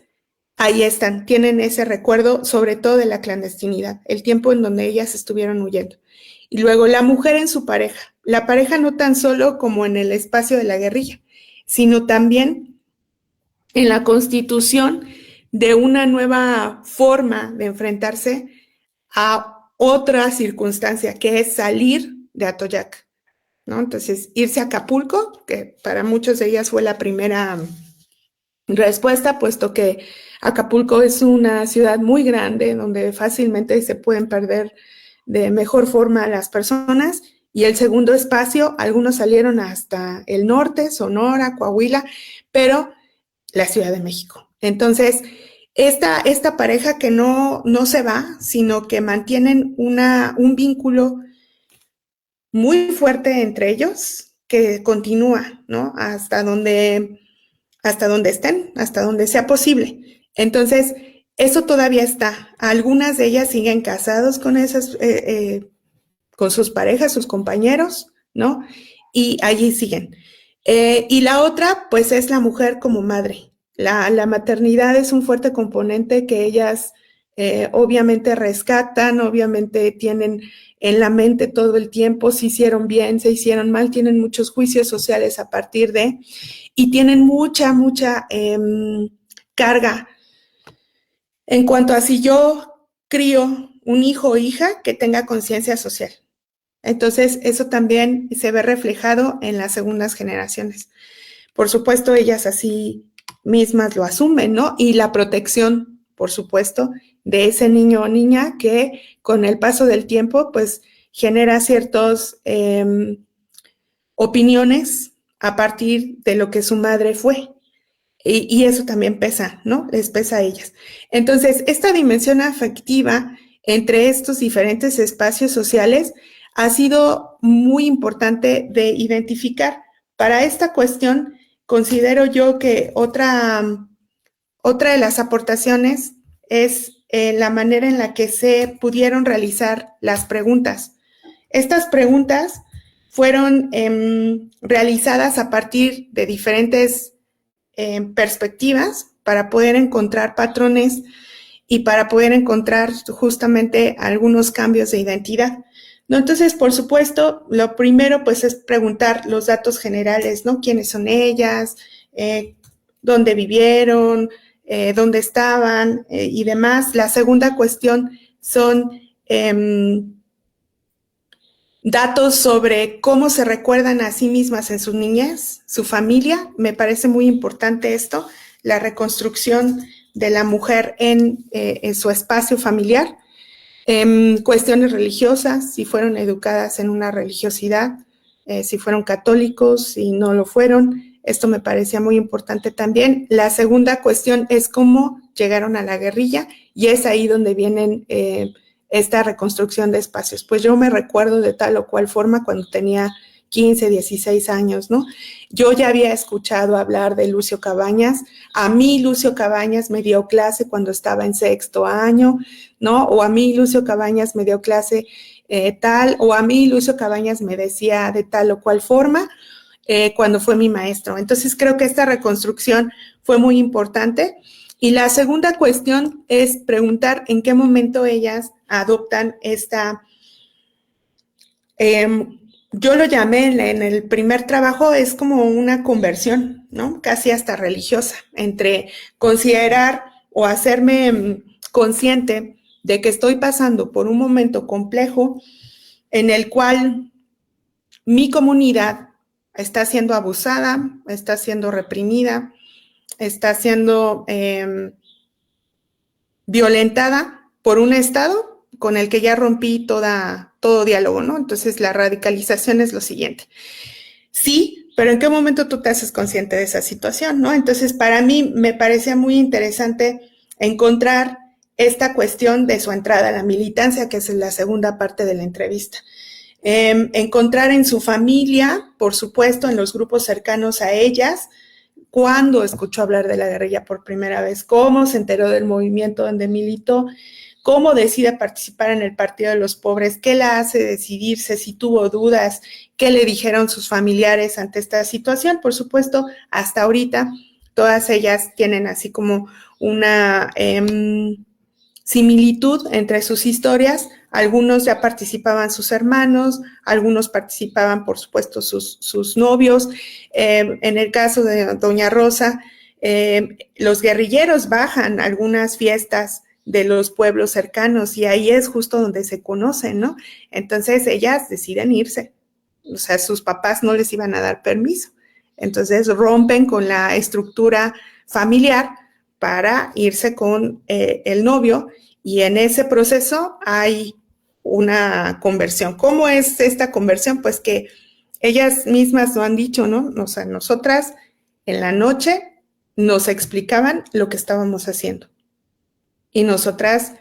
ahí están, tienen ese recuerdo, sobre todo de la clandestinidad, el tiempo en donde ellas estuvieron huyendo. Y luego la mujer en su pareja, la pareja no tan solo como en el espacio de la guerrilla, sino también en la constitución de una nueva forma de enfrentarse a otra circunstancia, que es salir de Atoyac, ¿no? Entonces, irse a Acapulco, que para muchos de ellas fue la primera respuesta, puesto que Acapulco es una ciudad muy grande donde fácilmente se pueden perder de mejor forma las personas. Y el segundo espacio, algunos salieron hasta el norte, Sonora, Coahuila, pero la Ciudad de México. Entonces, esta pareja que no se va, sino que mantienen un vínculo muy fuerte entre ellos, que continúa, ¿no? Hasta donde estén, hasta donde sea posible. Entonces, eso todavía está. Algunas de ellas siguen casados con con sus parejas, sus compañeros, ¿no? Y allí siguen. Y la otra, pues, es la mujer como madre. La maternidad es un fuerte componente que ellas obviamente rescatan, obviamente tienen en la mente todo el tiempo si hicieron bien, si hicieron mal, tienen muchos juicios sociales a partir de, y tienen mucha carga en cuanto a si yo crío un hijo o hija que tenga conciencia social. Entonces, eso también se ve reflejado en las segundas generaciones. Por supuesto, ellas así mismas lo asumen, ¿no? Y la protección, por supuesto, de ese niño o niña que con el paso del tiempo, pues, genera ciertas opiniones a partir de lo que su madre fue. Y eso también pesa, ¿no? Les pesa a ellas. Entonces, esta dimensión afectiva entre estos diferentes espacios sociales ha sido muy importante de identificar. Para esta cuestión, considero yo que otra de las aportaciones es la manera en la que se pudieron realizar las preguntas. Estas preguntas fueron realizadas a partir de diferentes perspectivas para poder encontrar patrones y para poder encontrar justamente algunos cambios de identidad, ¿no? Entonces, por supuesto, lo primero pues es preguntar los datos generales, ¿no? ¿Quiénes son ellas? ¿Dónde vivieron? ¿Dónde estaban? Y demás. La segunda cuestión son datos sobre cómo se recuerdan a sí mismas en su niñez, su familia. Me parece muy importante esto, la reconstrucción de la mujer en su espacio familiar. Cuestiones religiosas, si fueron educadas en una religiosidad, si fueron católicos, si no lo fueron. Esto me parecía muy importante también. La segunda cuestión es cómo llegaron a la guerrilla, y es ahí donde vienen esta reconstrucción de espacios. Pues yo me recuerdo de tal o cual forma cuando tenía 15, 16 años, ¿no? Yo ya había escuchado hablar de Lucio Cabañas. A mí Lucio Cabañas me dio clase cuando estaba en sexto año, ¿no? O a mí Lucio Cabañas me dio clase tal, o a mí Lucio Cabañas me decía de tal o cual forma cuando fue mi maestro. Entonces creo que esta reconstrucción fue muy importante. Y la segunda cuestión es preguntar en qué momento ellas adoptan esta, yo lo llamé en el primer trabajo, es como una conversión, ¿no? Casi hasta religiosa, entre considerar o hacerme consciente de que estoy pasando por un momento complejo en el cual mi comunidad está siendo abusada, está siendo reprimida, está siendo violentada por un Estado con el que ya rompí todo diálogo, ¿no? Entonces, la radicalización es lo siguiente. Sí, pero ¿en qué momento tú te haces consciente de esa situación, no? Entonces, para mí me parecía muy interesante encontrar esta cuestión de su entrada a la militancia, que es la segunda parte de la entrevista. Encontrar en su familia, por supuesto, en los grupos cercanos a ellas, cuándo escuchó hablar de la guerrilla por primera vez, cómo se enteró del movimiento donde militó, cómo decide participar en el Partido de los Pobres, qué la hace decidirse, si tuvo dudas, qué le dijeron sus familiares ante esta situación. Por supuesto, hasta ahorita todas ellas tienen así como una similitud entre sus historias, Algunos ya participaban sus hermanos, algunos participaban, por supuesto, sus novios. En el caso de doña Rosa, los guerrilleros bajan a algunas fiestas de los pueblos cercanos y ahí es justo donde se conocen, ¿no? Entonces ellas deciden irse, o sea, sus papás no les iban a dar permiso. Entonces rompen con la estructura familiar para irse con el novio y en ese proceso hay una conversión. ¿Cómo es esta conversión? Pues que ellas mismas lo han dicho, ¿no? O sea, nosotras en la noche nos explicaban lo que estábamos haciendo y nosotras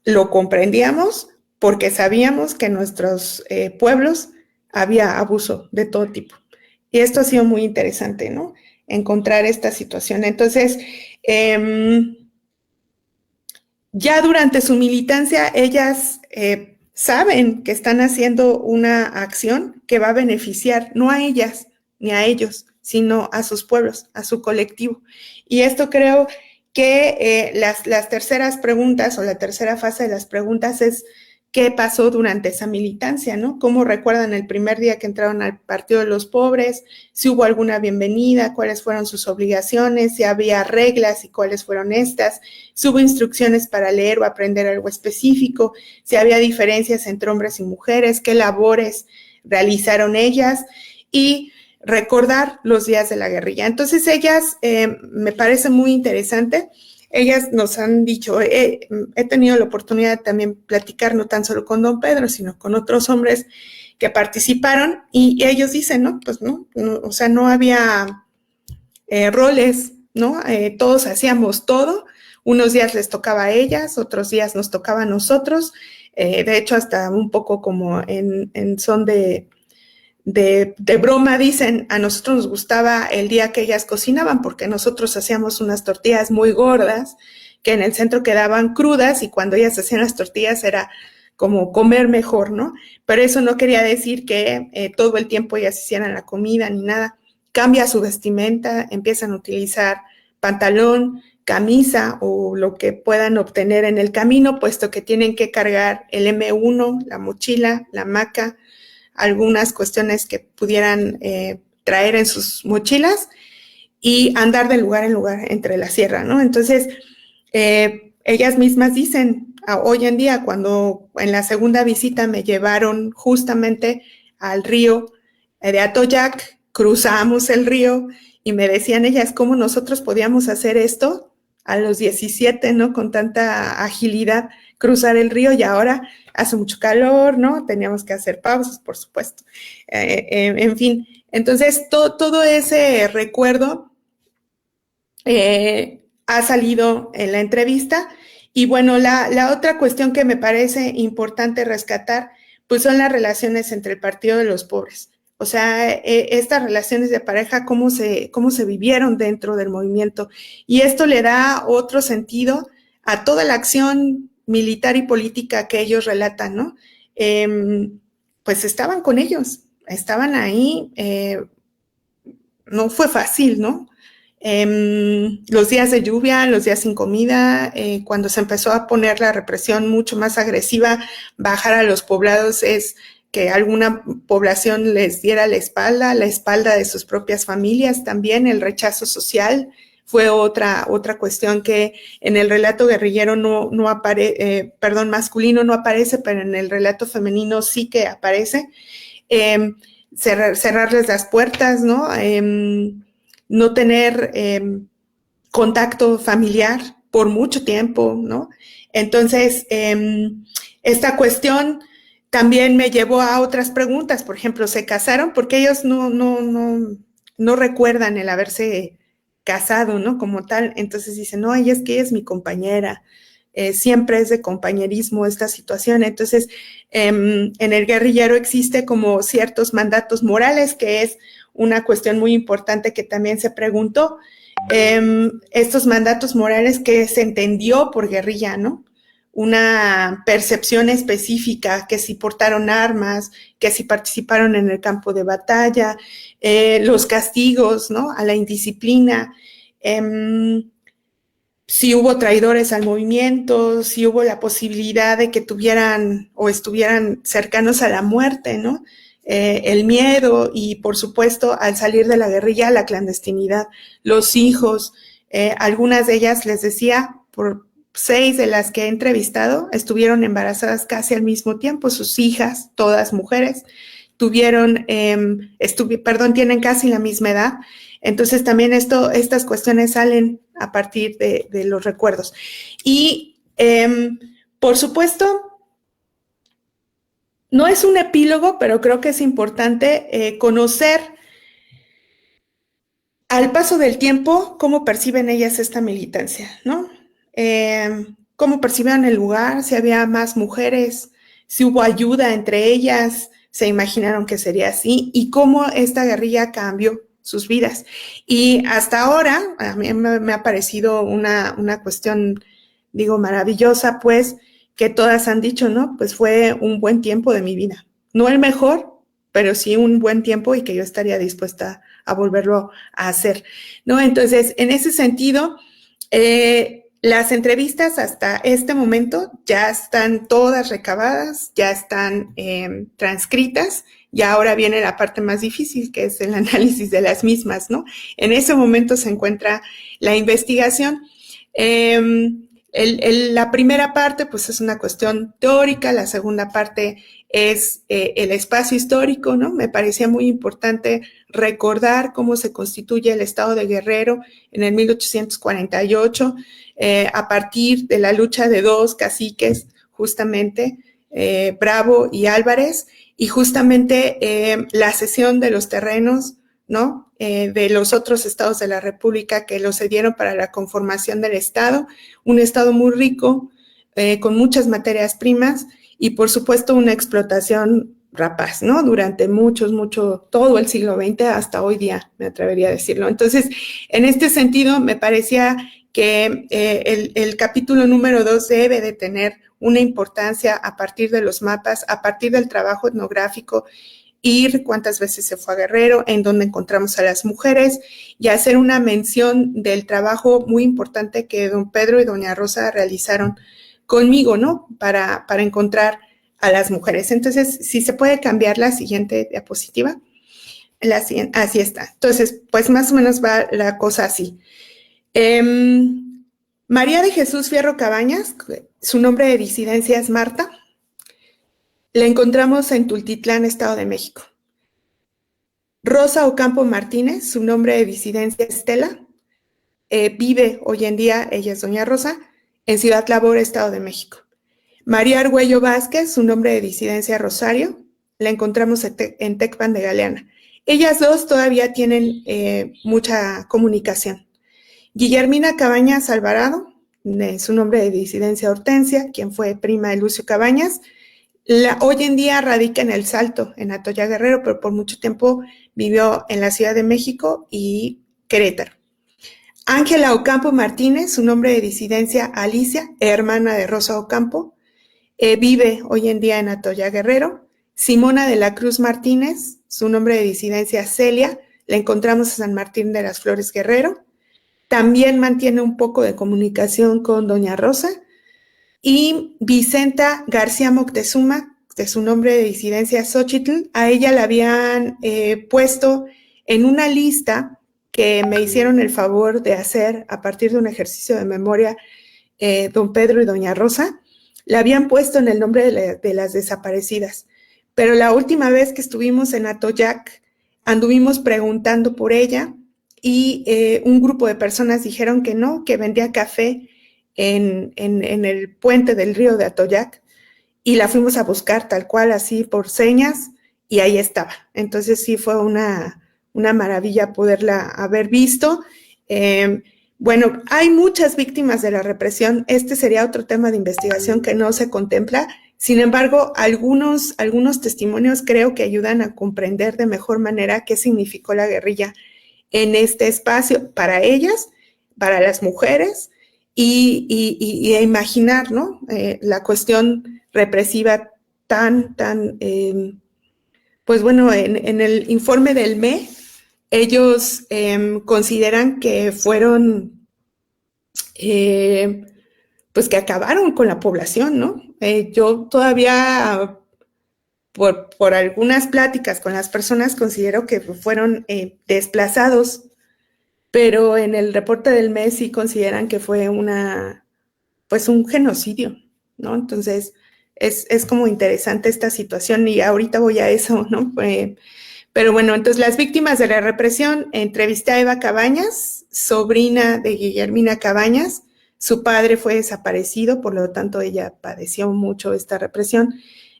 lo comprendíamos porque sabíamos que en nuestros pueblos había abuso de todo tipo. Y esto ha sido muy interesante, ¿no? Encontrar esta situación. Entonces, ya durante su militancia, ellas saben que están haciendo una acción que va a beneficiar no a ellas ni a ellos, sino a sus pueblos, a su colectivo. Y esto creo que las terceras preguntas o la tercera fase de las preguntas es qué pasó durante esa militancia, ¿no? ¿Cómo recuerdan el primer día que entraron al Partido de los Pobres? Si hubo alguna bienvenida, cuáles fueron sus obligaciones, si había reglas y cuáles fueron estas, si hubo instrucciones para leer o aprender algo específico, si había diferencias entre hombres y mujeres, qué labores realizaron ellas y recordar los días de la guerrilla. Entonces ellas, me parece muy interesante. Ellas nos han dicho, he tenido la oportunidad de también platicar no tan solo con don Pedro, sino con otros hombres que participaron y ellos dicen, ¿no? Pues no, o sea, no había roles, ¿no? Todos hacíamos todo. Unos días les tocaba a ellas, otros días nos tocaba a nosotros. De hecho, hasta un poco como en son de broma dicen, a nosotros nos gustaba el día que ellas cocinaban porque nosotros hacíamos unas tortillas muy gordas que en el centro quedaban crudas y cuando ellas hacían las tortillas era como comer mejor, ¿no? Pero eso no quería decir que todo el tiempo ellas hicieran la comida ni nada. Cambia su vestimenta, empiezan a utilizar pantalón, camisa o lo que puedan obtener en el camino, puesto que tienen que cargar el M1, la mochila, la hamaca, algunas cuestiones que pudieran traer en sus mochilas y andar de lugar en lugar entre la sierra, ¿no? Entonces, ellas mismas dicen, hoy en día, cuando en la segunda visita me llevaron justamente al río de Atoyac, cruzamos el río y me decían ellas cómo nosotros podíamos hacer esto a los 17, ¿no? Con tanta agilidad, cruzar el río y ahora hace mucho calor, ¿no? Teníamos que hacer pausas, por supuesto. En fin, entonces todo ese recuerdo ha salido en la entrevista. Y bueno, la otra cuestión que me parece importante rescatar, pues son las relaciones entre el Partido de los Pobres. O sea, estas relaciones de pareja, cómo se vivieron dentro del movimiento. Y esto le da otro sentido a toda la acción militar y política que ellos relatan, ¿no? Pues estaban con ellos, estaban ahí, no fue fácil, ¿no? Los días de lluvia, los días sin comida, cuando se empezó a poner la represión mucho más agresiva, bajar a los poblados es que alguna población les diera la espalda de sus propias familias, también el rechazo social fue otra cuestión que en el relato guerrillero no aparece, masculino no aparece, pero en el relato femenino sí que aparece. Cerrarles las puertas, ¿no? No tener contacto familiar por mucho tiempo, ¿no? Entonces, esta cuestión también me llevó a otras preguntas. Por ejemplo, ¿se casaron? Porque ellos no recuerdan el haberse casado, ¿no? Como tal. Entonces dicen, no, ella es mi compañera. Siempre es de compañerismo esta situación. Entonces, en el guerrillero existe como ciertos mandatos morales, que es una cuestión muy importante que también se preguntó. Estos mandatos morales que se entendió por guerrilla, ¿no? Una percepción específica, que si portaron armas, que si participaron en el campo de batalla, los castigos, ¿no? A la indisciplina. si hubo traidores al movimiento, si hubo la posibilidad de que tuvieran o estuvieran cercanos a la muerte, ¿no? El miedo y, por supuesto, al salir de la guerrilla, la clandestinidad, los hijos, algunas de ellas, les decía, por 6 de las que he entrevistado, estuvieron embarazadas casi al mismo tiempo, sus hijas, todas mujeres, tienen casi la misma edad. Entonces también estas cuestiones salen a partir de los recuerdos. Y por supuesto, no es un epílogo, pero creo que es importante conocer al paso del tiempo cómo perciben ellas esta militancia, ¿no? Cómo percibían el lugar, si había más mujeres, si hubo ayuda entre ellas, se imaginaron que sería así, y cómo esta guerrilla cambió sus vidas. Y hasta ahora, a mí me ha parecido una cuestión, digo, maravillosa, pues, que todas han dicho, ¿no? Pues fue un buen tiempo de mi vida. No el mejor, pero sí un buen tiempo y que yo estaría dispuesta a volverlo a hacer, ¿no? Entonces, en ese sentido, las entrevistas hasta este momento ya están todas recabadas, ya están transcritas, y ahora viene la parte más difícil, que es el análisis de las mismas, ¿no? En ese momento se encuentra la investigación. La primera parte, pues, es una cuestión teórica, la segunda parte es el espacio histórico, ¿no? Me parecía muy importante recordar cómo se constituye el estado de Guerrero en el 1848, a partir de la lucha de dos caciques, justamente, Bravo y Álvarez, y justamente la cesión de los terrenos, ¿no? De los otros estados de la República que los cedieron para la conformación del estado, un estado muy rico, con muchas materias primas y, por supuesto, una explotación rapaz, ¿no? Durante todo el siglo XX hasta hoy día, me atrevería a decirlo. Entonces, en este sentido, me parecía que el capítulo número 2 debe de tener una importancia a partir de los mapas, a partir del trabajo etnográfico, ir cuántas veces se fue a Guerrero, en dónde encontramos a las mujeres, y hacer una mención del trabajo muy importante que don Pedro y doña Rosa realizaron conmigo, ¿no? Para encontrar a las mujeres. Entonces, si se puede cambiar la siguiente diapositiva. Así está. Entonces, pues más o menos va la cosa así. María de Jesús Fierro Cabañas, su nombre de disidencia es Marta. La encontramos en Tultitlán, Estado de México. Rosa Ocampo Martínez, su nombre de disidencia es Estela. Vive hoy en día, ella es doña Rosa, en Ciudad Labor, Estado de México. María Argüello Vázquez, su nombre de disidencia Rosario. La encontramos en Tecpan de Galeana. Ellas dos todavía tienen mucha comunicación. Guillermina Cabañas Alvarado, su nombre de disidencia Hortensia, quien fue prima de Lucio Cabañas. Hoy en día radica en El Salto, en Atoya Guerrero, pero por mucho tiempo vivió en la Ciudad de México y Querétaro. Ángela Ocampo Martínez, su nombre de disidencia Alicia, hermana de Rosa Ocampo, vive hoy en día en Atoya Guerrero. Simona de la Cruz Martínez, su nombre de disidencia Celia, la encontramos en San Martín de las Flores Guerrero. También mantiene un poco de comunicación con doña Rosa. Y Vicenta García Moctezuma, de su nombre de disidencia Xochitl, a ella la habían puesto en una lista que me hicieron el favor de hacer a partir de un ejercicio de memoria don Pedro y doña Rosa. La habían puesto en el nombre de las desaparecidas. Pero la última vez que estuvimos en Atoyac, anduvimos preguntando por ella y un grupo de personas dijeron que no, que vendía café en el puente del río de Atoyac, y la fuimos a buscar tal cual, así por señas, y ahí estaba. Entonces sí fue una maravilla poderla haber visto. Bueno, hay muchas víctimas de la represión. Este sería otro tema de investigación que no se contempla. Sin embargo, algunos testimonios creo que ayudan a comprender de mejor manera qué significó la guerrilla en este espacio para ellas, para las mujeres, y a imaginar, ¿no? La cuestión represiva tan, pues bueno, en el informe del ME, ellos consideran que fueron pues que acabaron con la población, ¿no? Yo todavía, por algunas pláticas con las personas, considero que fueron desplazados, pero en el reporte del mes sí consideran que fue pues un genocidio, ¿no? Entonces, es como interesante esta situación y ahorita voy a eso, ¿no? Pero bueno, entonces las víctimas de la represión, entrevisté a Eva Cabañas, sobrina de Guillermina Cabañas. Su padre fue desaparecido, por lo tanto ella padeció mucho esta represión.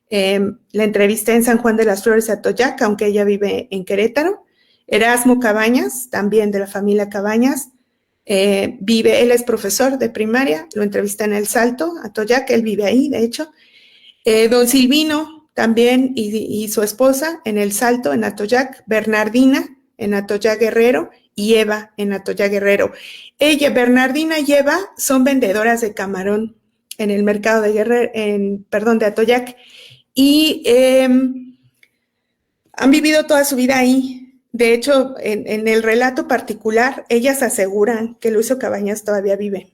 La entrevisté en San Juan de las Flores, Atoyac, aunque ella vive en Querétaro. Erasmo Cabañas, también de la familia Cabañas, él es profesor de primaria, lo entrevisté en El Salto, Atoyac, él vive ahí, de hecho. Don Silvino también y su esposa en El Salto, en Atoyac, Bernardina en Atoyac Guerrero y Eva en Atoyac Guerrero. Bernardina y Eva son vendedoras de camarón en el mercado de de Atoyac y han vivido toda su vida ahí. De hecho, en el relato particular, ellas aseguran que Lucio Cabañas todavía vive.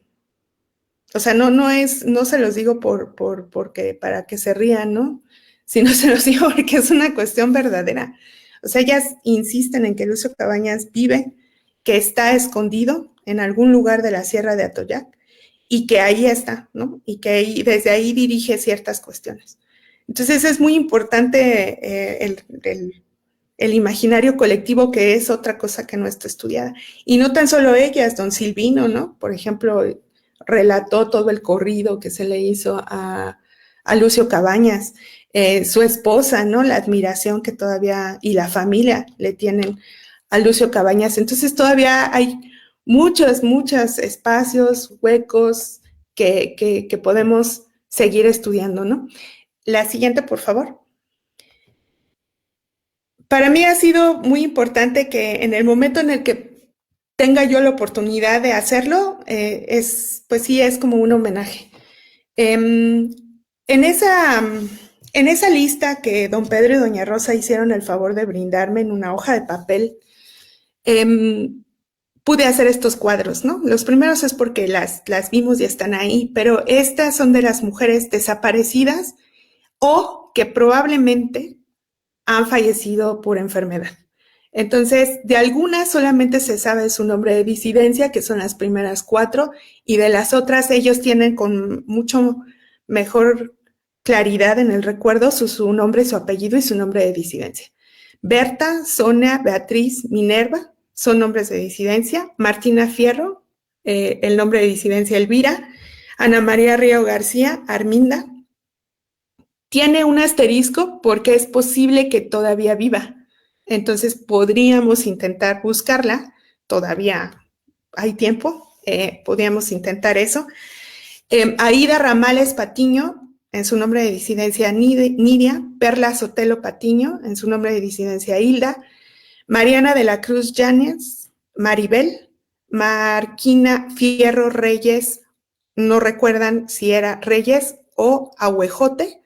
O sea, no se los digo porque para que se rían, ¿no? Sino se los digo porque es una cuestión verdadera. O sea, ellas insisten en que Lucio Cabañas vive, que está escondido en algún lugar de la Sierra de Atoyac y que ahí está, ¿no? Y que desde ahí dirige ciertas cuestiones. Entonces es muy importante el imaginario colectivo, que es otra cosa que no está estudiada. Y no tan solo ellas, don Silvino, ¿no? Por ejemplo, relató todo el corrido que se le hizo a Lucio Cabañas, su esposa, ¿no? La admiración que todavía, y la familia le tienen a Lucio Cabañas. Entonces todavía hay muchos espacios, huecos que podemos seguir estudiando, ¿no? La siguiente, por favor. Para mí ha sido muy importante que en el momento en el que tenga yo la oportunidad de hacerlo, pues sí, es como un homenaje. En esa lista que don Pedro y doña Rosa hicieron el favor de brindarme en una hoja de papel, pude hacer estos cuadros, ¿no? Los primeros es porque las vimos y están ahí, pero estas son de las mujeres desaparecidas o que probablemente han fallecido por enfermedad. Entonces, de algunas solamente se sabe su nombre de disidencia, que son las primeras 4, y de las otras ellos tienen con mucho mejor claridad en el recuerdo su nombre, su apellido y su nombre de disidencia. Berta, Sonia, Beatriz, Minerva son nombres de disidencia. Martina Fierro, el nombre de disidencia Elvira. Ana María Río García, Arminda. Tiene un asterisco porque es posible que todavía viva. Entonces podríamos intentar buscarla. Todavía hay tiempo. Podríamos intentar eso. Aida Ramales Patiño, en su nombre de disidencia Nidia. Perla Sotelo Patiño, en su nombre de disidencia Hilda. Mariana de la Cruz Yáñez, Maribel. Marquina Fierro Reyes, no recuerdan si era Reyes o Ahuejote,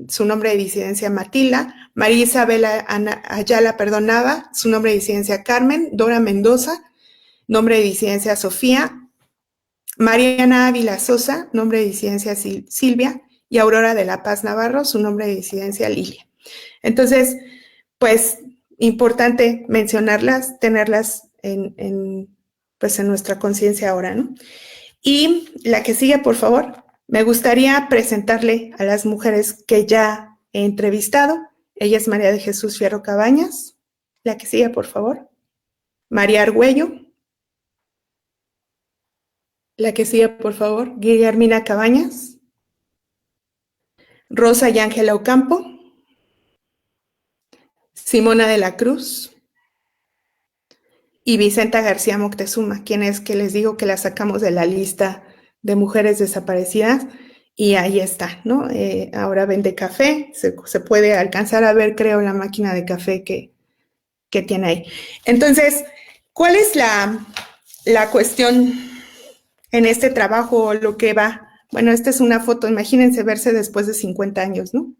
su nombre de disidencia Matilda. María Isabel Ayala Nava, su nombre de disidencia Carmen. Dora Mendoza, nombre de disidencia Sofía. Mariana Ávila Sosa, nombre de disidencia Silvia. Y Aurora de la Paz Navarro, su nombre de disidencia Lilia. Entonces, pues, importante mencionarlas, tenerlas pues en nuestra conciencia ahora, ¿no? Y la que sigue, por favor. Me gustaría presentarle a las mujeres que ya he entrevistado. Ella es María de Jesús Fierro Cabañas. La que sigue, por favor. María Argüello. La que sigue, por favor. Guillermina Cabañas. Rosa y Ángela Ocampo. Simona de la Cruz. Y Vicenta García Moctezuma, quien es que les digo que la sacamos de la lista de mujeres desaparecidas. Y ahí está, ¿no? Ahora vende café, se puede alcanzar a ver, creo, la máquina de café que tiene ahí. Entonces, ¿cuál es la cuestión en este trabajo, lo que va? Bueno, esta es una foto, imagínense verse después de 50 años, ¿no?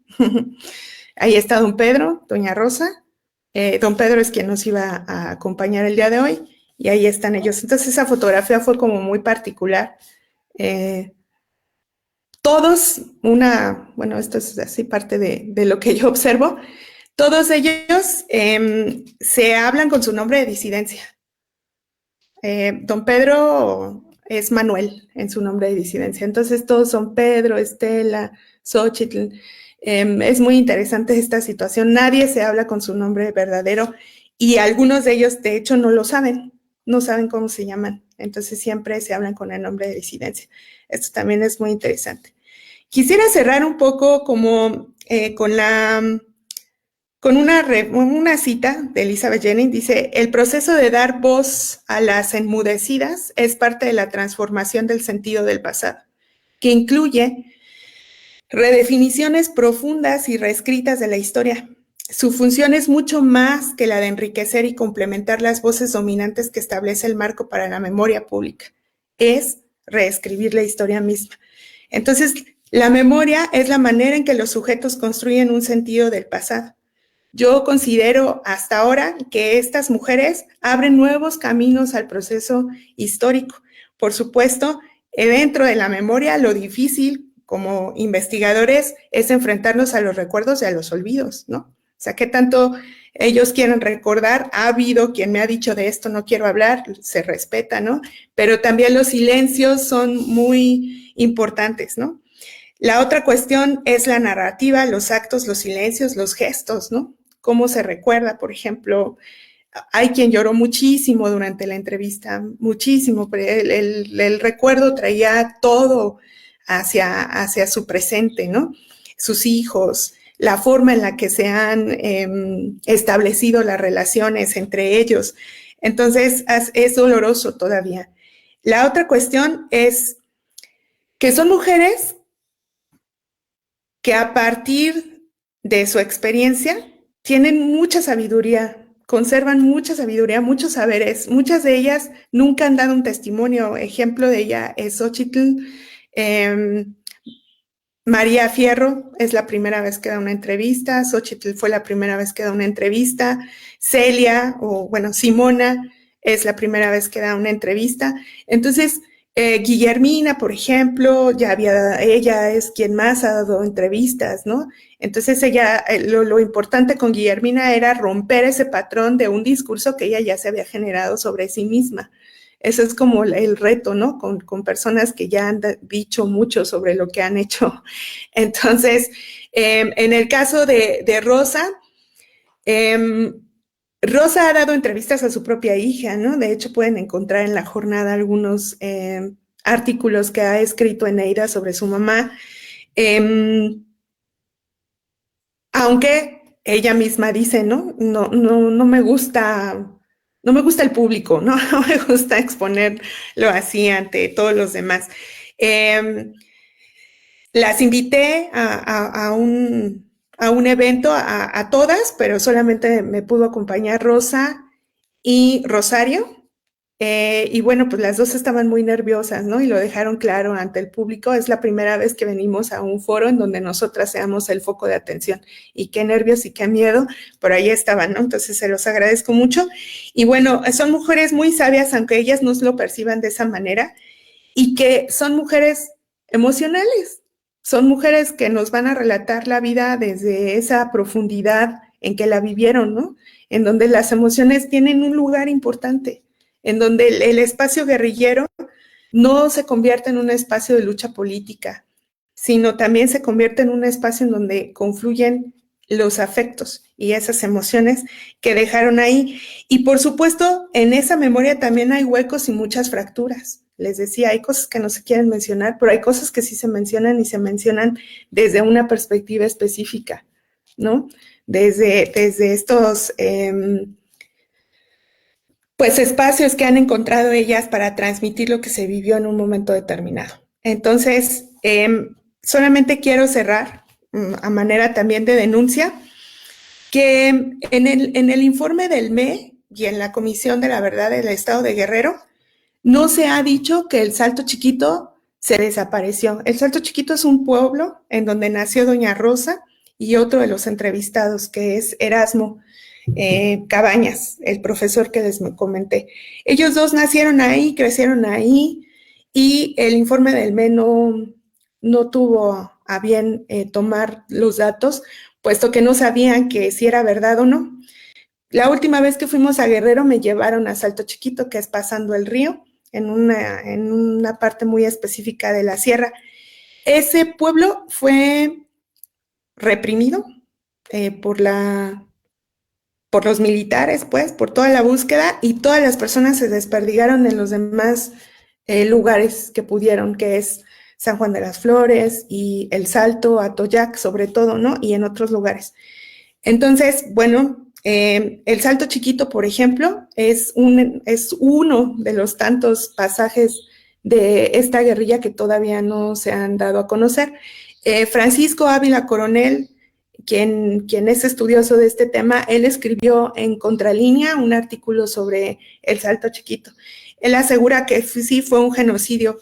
Ahí está don Pedro, doña Rosa. Don Pedro es quien nos iba a acompañar el día de hoy. y ahí están ellos. Entonces esa fotografía fue como muy particular. Todos, bueno, esto es así parte de lo que yo observo, todos ellos se hablan con su nombre de disidencia. Don Pedro es Manuel en su nombre de disidencia. Entonces todos son Pedro, Estela, Xochitl. Es muy interesante esta situación. Nadie se habla con su nombre verdadero y algunos de ellos, de hecho, no lo saben. No saben cómo se llaman. Entonces siempre se hablan con el nombre de disidencia. Esto también es muy interesante. Quisiera cerrar un poco como con una cita de Elizabeth Jennings. Dice: el proceso de dar voz a las enmudecidas es parte de la transformación del sentido del pasado, que incluye redefiniciones profundas y reescritas de la historia. Su función es mucho más que la de enriquecer y complementar las voces dominantes que establece el marco para la memoria pública. Es reescribir la historia misma. Entonces, la memoria es la manera en que los sujetos construyen un sentido del pasado. Yo considero hasta ahora que estas mujeres abren nuevos caminos al proceso histórico. Por supuesto, dentro de la memoria, lo difícil como investigadores es enfrentarnos a los recuerdos y a los olvidos, ¿no? O sea, ¿qué tanto ellos quieren recordar? Ha habido quien me ha dicho: de esto no quiero hablar, se respeta, ¿no? Pero también los silencios son muy importantes, ¿no? La otra cuestión es la narrativa, los actos, los silencios, los gestos, ¿no? Cómo se recuerda, por ejemplo, hay quien lloró muchísimo durante la entrevista, muchísimo, pero el recuerdo traía todo hacia su presente, ¿no? Sus hijos, la forma en la que se han establecido las relaciones entre ellos. Entonces, es doloroso todavía. La otra cuestión es que son mujeres que a partir de su experiencia tienen mucha sabiduría, conservan mucha sabiduría, muchos saberes. Muchas de ellas nunca han dado un testimonio. Ejemplo de ella es Xochitl. María Fierro es la primera vez que da una entrevista. Xochitl fue la primera vez que da una entrevista. Celia, Simona, es la primera vez que da una entrevista. Entonces, Guillermina, por ejemplo, ella es quien más ha dado entrevistas, ¿no? Entonces ella, lo importante con Guillermina era romper ese patrón de un discurso que ella ya se había generado sobre sí misma. Ese es como el reto, ¿no? Con personas que ya han dicho mucho sobre lo que han hecho. Entonces, en el caso de Rosa, Rosa ha dado entrevistas a su propia hija, ¿no? De hecho, pueden encontrar en La Jornada algunos artículos que ha escrito Eneida sobre su mamá. Aunque ella misma dice, ¿no? No me gusta. No me gusta el público, ¿no? No me gusta exponerlo así ante todos los demás. Las invité a un evento a todas, pero solamente me pudo acompañar Rosa y Rosario. Y bueno, pues las dos estaban muy nerviosas, ¿no? Y lo dejaron claro ante el público. Es la primera vez que venimos a un foro en donde nosotras seamos el foco de atención. Y qué nervios y qué miedo, pero ahí estaban, ¿no? Entonces se los agradezco mucho. Y bueno, son mujeres muy sabias, aunque ellas no lo perciban de esa manera, y que son mujeres emocionales. Son mujeres que nos van a relatar la vida desde esa profundidad en que la vivieron, ¿no? En donde las emociones tienen un lugar importante, en donde el espacio guerrillero no se convierte en un espacio de lucha política, sino también se convierte en un espacio en donde confluyen los afectos y esas emociones que dejaron ahí. Y por supuesto, en esa memoria también hay huecos y muchas fracturas. Les decía, hay cosas que no se quieren mencionar, pero hay cosas que sí se mencionan y se mencionan desde una perspectiva específica, ¿no? Desde estos pues espacios que han encontrado ellas para transmitir lo que se vivió en un momento determinado. Entonces, solamente quiero cerrar a manera también de denuncia que en el informe del ME y en la Comisión de la Verdad del Estado de Guerrero no se ha dicho que el Salto Chiquito se desapareció. El Salto Chiquito es un pueblo en donde nació Doña Rosa y otro de los entrevistados, que es Erasmo. Cabañas, el profesor que les comenté. Ellos dos nacieron ahí, crecieron ahí, y el informe del ME no tuvo a bien tomar los datos, puesto que no sabían que si era verdad o no. La última vez que fuimos a Guerrero me llevaron a Salto Chiquito, que es pasando el río, en una parte muy específica de la sierra. Ese pueblo fue reprimido por los militares, pues, por toda la búsqueda, y todas las personas se desperdigaron en los demás lugares que pudieron, que es San Juan de las Flores y El Salto, Atoyac, sobre todo, ¿no? Y en otros lugares. Entonces, bueno, El Salto Chiquito, por ejemplo, es uno de los tantos pasajes de esta guerrilla que todavía no se han dado a conocer. Francisco Ávila Coronel, quien es estudioso de este tema, él escribió en Contralínea un artículo sobre El Salto Chiquito. Él asegura que sí fue un genocidio.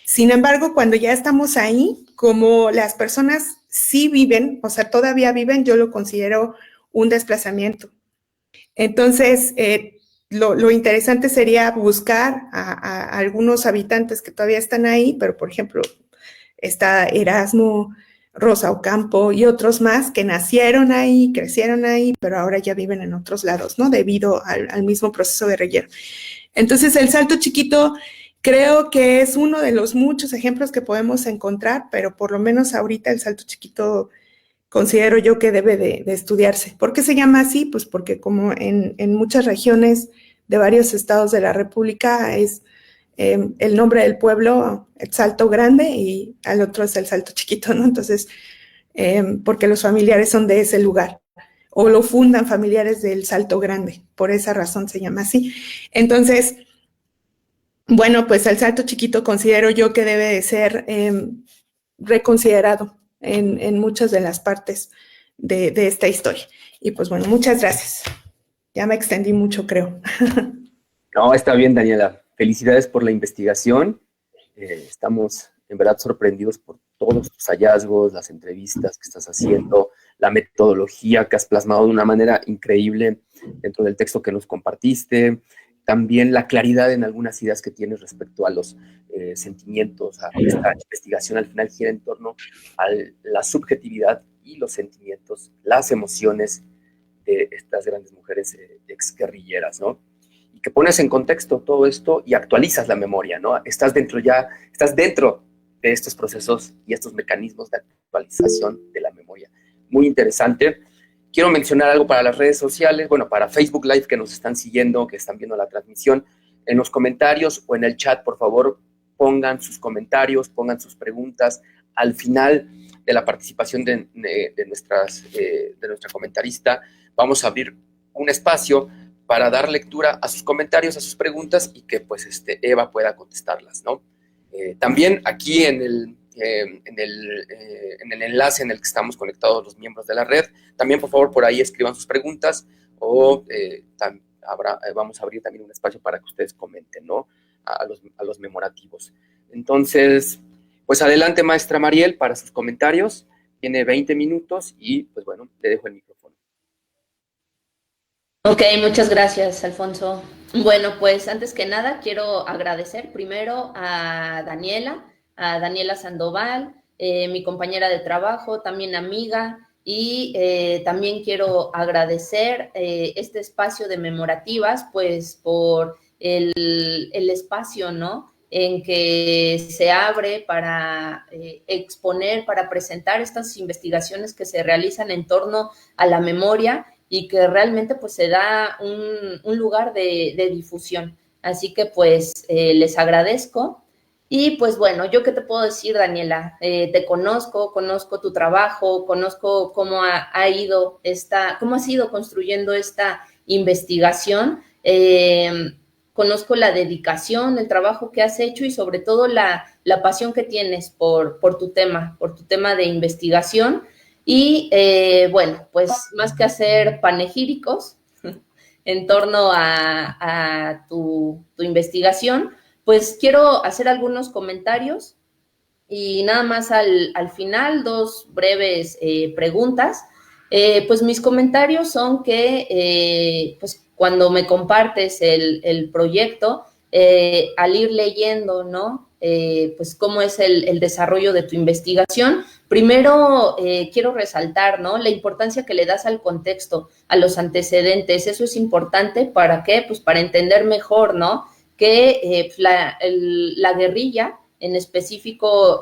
Sin embargo, cuando ya estamos ahí, como las personas sí viven, o sea, todavía viven, yo lo considero un desplazamiento. Entonces, lo interesante sería buscar a algunos habitantes que todavía están ahí, pero por ejemplo, está Erasmo, Rosa Ocampo y otros más que nacieron ahí, crecieron ahí, pero ahora ya viven en otros lados, ¿no? Debido al mismo proceso guerrillero. Entonces, El Salto Chiquito creo que es uno de los muchos ejemplos que podemos encontrar, pero por lo menos ahorita El Salto Chiquito considero yo que debe de estudiarse. ¿Por qué se llama así? Pues porque como en muchas regiones de varios estados de la República es el nombre del pueblo, el Salto Grande, y al otro es el Salto Chiquito, ¿no? Entonces, porque los familiares son de ese lugar, o lo fundan familiares del Salto Grande, por esa razón se llama así. Entonces, bueno, pues el Salto Chiquito considero yo que debe de ser reconsiderado en muchas de las partes de esta historia. Y pues bueno, muchas gracias. Ya me extendí mucho, creo. No, está bien, Daniela. Felicidades por la investigación. Estamos en verdad sorprendidos por todos tus hallazgos, las entrevistas que estás haciendo, la metodología que has plasmado de una manera increíble dentro del texto que nos compartiste, también la claridad en algunas ideas que tienes respecto a los sentimientos. Esta investigación al final gira en torno a la subjetividad y los sentimientos, las emociones de estas grandes mujeres exguerrilleras, ¿no? Y que pones en contexto todo esto y actualizas la memoria, ¿no? Estás dentro de estos procesos y estos mecanismos de actualización de la memoria. Muy interesante. Quiero mencionar algo para las redes sociales, bueno, para Facebook Live que nos están siguiendo, que están viendo la transmisión. En los comentarios o en el chat, por favor, pongan sus comentarios, pongan sus preguntas. Al final de la participación de nuestra comentarista, vamos a abrir un espacio para dar lectura a sus comentarios, a sus preguntas, y que pues Eva pueda contestarlas, ¿no? También aquí en el enlace en el que estamos conectados los miembros de la red, también por favor por ahí escriban sus preguntas, o vamos a abrir también un espacio para que ustedes comenten, ¿no? A los memorativos. Entonces, pues adelante, maestra Mariel, para sus comentarios. Tiene 20 minutos y pues bueno, le dejo el micrófono. Ok, muchas gracias, Alfonso. Bueno, pues antes que nada quiero agradecer primero a Daniela Sandoval, mi compañera de trabajo, también amiga, y también quiero agradecer este espacio de Memorativas, pues por el espacio, ¿no?, en que se abre para exponer, para presentar estas investigaciones que se realizan en torno a la memoria, y que realmente pues se da un lugar de difusión. Así que pues les agradezco. Y pues bueno, ¿yo qué te puedo decir, Daniela? Te conozco tu trabajo, conozco cómo cómo has ido construyendo esta investigación, conozco la dedicación, el trabajo que has hecho y sobre todo la pasión que tienes por tu tema de investigación. Y bueno, pues más que hacer panegíricos en torno a tu investigación, pues quiero hacer algunos comentarios y nada más al final 2 breves preguntas. Pues mis comentarios son que pues cuando me compartes el proyecto, al ir leyendo, ¿no? Pues cómo es el desarrollo de tu investigación. Primero, quiero resaltar, ¿no? La importancia que le das al contexto, a los antecedentes. Eso es importante, ¿para qué? Pues para entender mejor, ¿no? Que la guerrilla, en específico,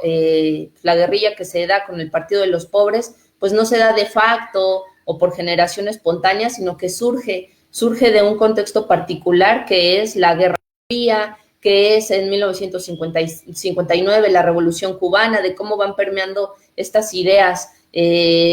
la guerrilla que se da con el Partido de los Pobres, pues no se da de facto o por generación espontánea, sino que surge de un contexto particular que es la Guerra Fría, que es en 1959 la Revolución Cubana, de cómo van permeando estas ideas